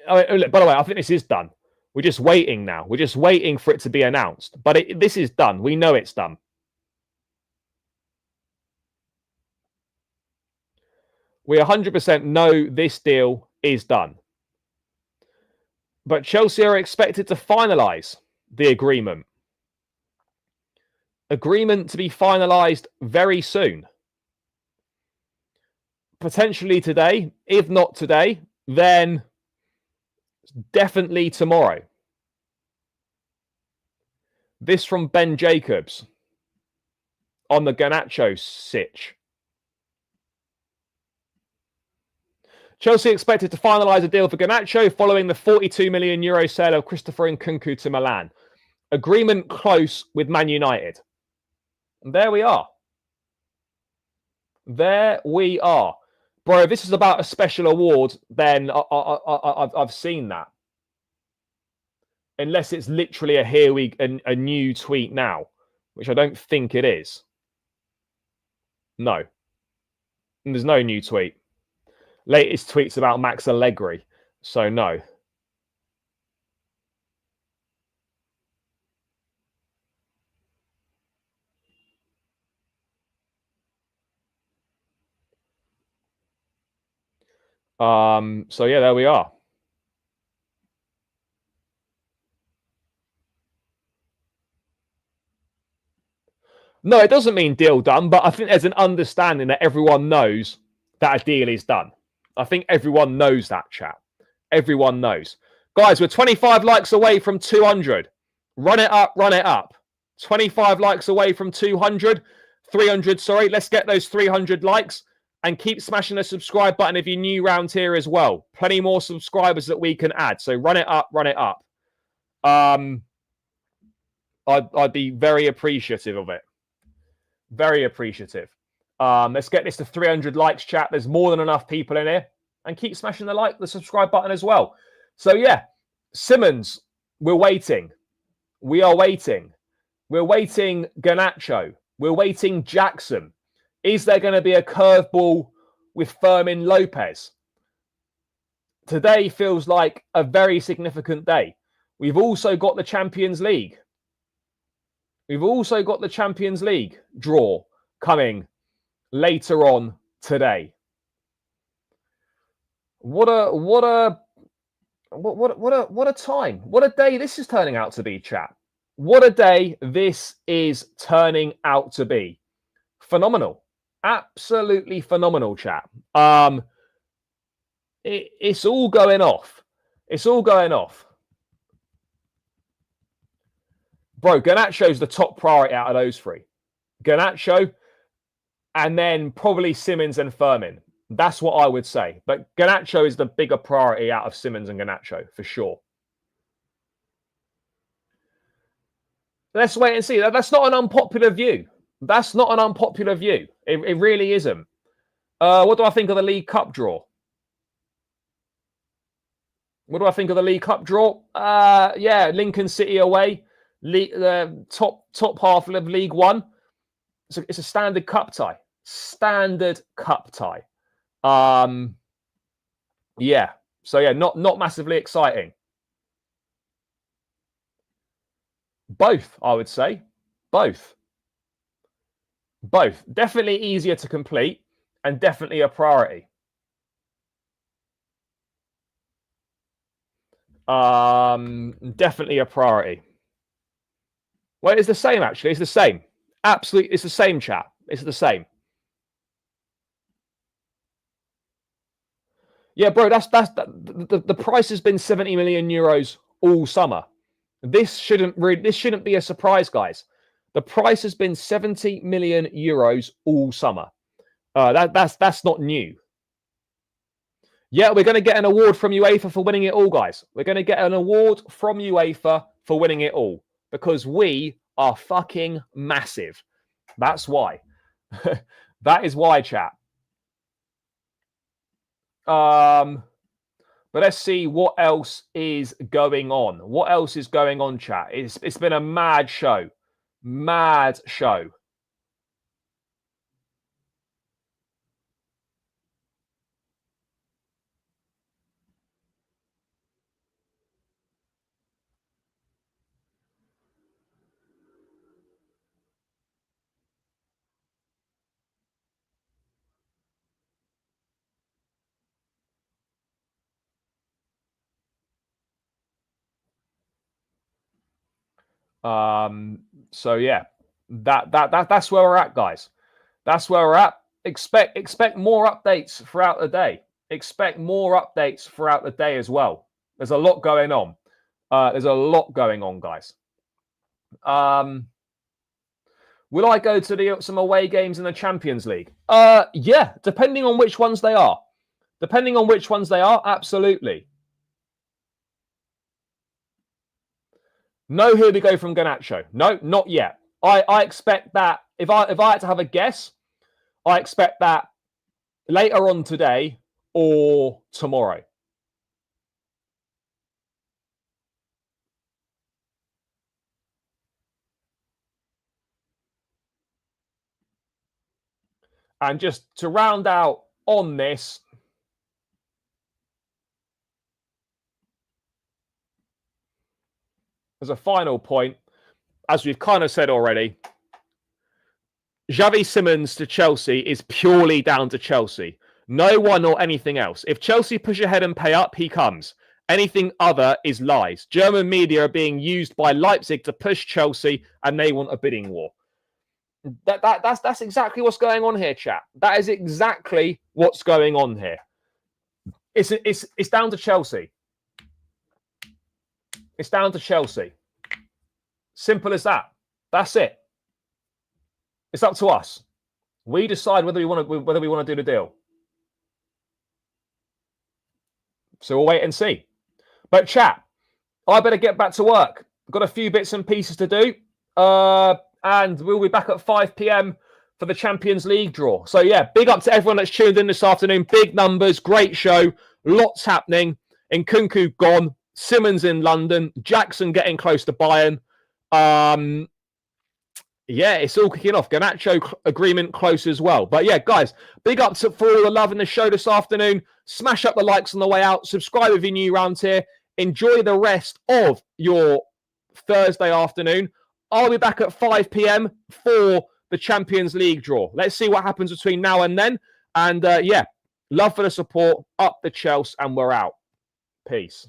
By the way, I think this is done. We're just waiting now. We're just waiting for it to be announced. But this is done. We know it's done. We 100% know this deal is done. But Chelsea are expected to finalise the agreement. Agreement to be finalised very soon. Potentially today. If not today, then definitely tomorrow. This from Ben Jacobs on the Garnacho sitch. Chelsea expected to finalise a deal for Garnacho following the €42 million sale of Christopher Nkunku to Milan. Agreement close with Man United. And there we are. There we are. Bro, if this is about a special award, then I've seen that. Unless it's literally a new tweet now, which I don't think it is. No. And there's no new tweet. Latest tweets about Max Allegri. So no. So yeah, there we are. No, it doesn't mean deal done, but I think there's an understanding that everyone knows that a deal is done. I think everyone knows that, chat. Everyone knows. Guys, we're 25 likes away from 200. Run it up, run it up. 25 likes away from 200. 300, sorry. Let's get those 300 likes and keep smashing the subscribe button if you're new round here as well. Plenty more subscribers that we can add. So run it up, run it up. I'd be very appreciative of it. Very appreciative. Let's get this to 300 likes, chat. There's more than enough people in here. And keep smashing the subscribe button as well. So, yeah, Simons, we're waiting. We are waiting. We're waiting Garnacho. We're waiting Jackson. Is there going to be a curveball with Fermin Lopez? Today feels like a very significant day. We've also got the Champions League. We've also got the Champions League draw coming later on today. What a time. What a day this is turning out to be, chat. What a day this is turning out to be. Phenomenal. Absolutely phenomenal, chat. It's all going off. It's all going off. Bro, Garnacho's the top priority out of those three. Garnacho, and then probably Simons and Fermin. That's what I would say. But Garnacho is the bigger priority out of Simons and Garnacho, for sure. Let's wait and see. That's not an unpopular view. That's not an unpopular view. It really isn't. What do I think of the League Cup draw? What do I think of the League Cup draw? Yeah, Lincoln City away. The top half of League One. It's a standard cup tie. Standard cup tie. Yeah. So yeah, not massively exciting. Both, I would say. Both. Both. Definitely easier to complete and definitely a priority. Definitely a priority. Well, it's the same, actually. It's the same. Absolutely, it's the same, chat. It's the same. Yeah, bro, the price has been 70 million euros all summer. This shouldn't be a surprise, guys. The price has been 70 million euros all summer. That's not new. Yeah, we're going to get an award from UEFA for winning it all, guys. We're going to get an award from UEFA for winning it all because we are fucking massive. That's why. That is why, chat. But let's see what else is going on. What else is going on, chat? It's been a mad show. Mad show. So yeah, that's where we're at, guys. That's where we're at. Expect more updates throughout the day. Expect more updates throughout the day as well. There's a lot going on. There's a lot going on, guys. Will I go to some away games in the Champions League? Yeah, depending on which ones they are. Depending on which ones they are, absolutely. No, here we go from Garnacho. No, not yet. I expect that if I had to have a guess, I expect that later on today or tomorrow. And just to round out on this, as a final point, as we've kind of said already, Xavi Simons to Chelsea is purely down to Chelsea. No one or anything else. If Chelsea push ahead and pay up, he comes. Anything other is lies. German media are being used by Leipzig to push Chelsea and they want a bidding war. That's exactly what's going on here, chat. That is exactly what's going on here. It's down to Chelsea. It's down to Chelsea. Simple as that. That's it. It's up to us. We decide whether we want to do the deal. So we'll wait and see. But chat, I better get back to work. Got a few bits and pieces to do. And we'll be back at 5 p.m. for the Champions League draw. So yeah, big up to everyone that's tuned in this afternoon. Big numbers, great show, lots happening. Nkunku gone, Simons in London, Jackson getting close to Bayern. Yeah, it's all kicking off. Garnacho agreement close as well. But yeah, guys, big up for all the love in the show this afternoon. Smash up the likes on the way out. Subscribe if you're new around here. Enjoy the rest of your Thursday afternoon. I'll be back at 5 p.m. for the Champions League draw. Let's see what happens between now and then. And yeah, love for the support. Up the Chelsea, and we're out. Peace.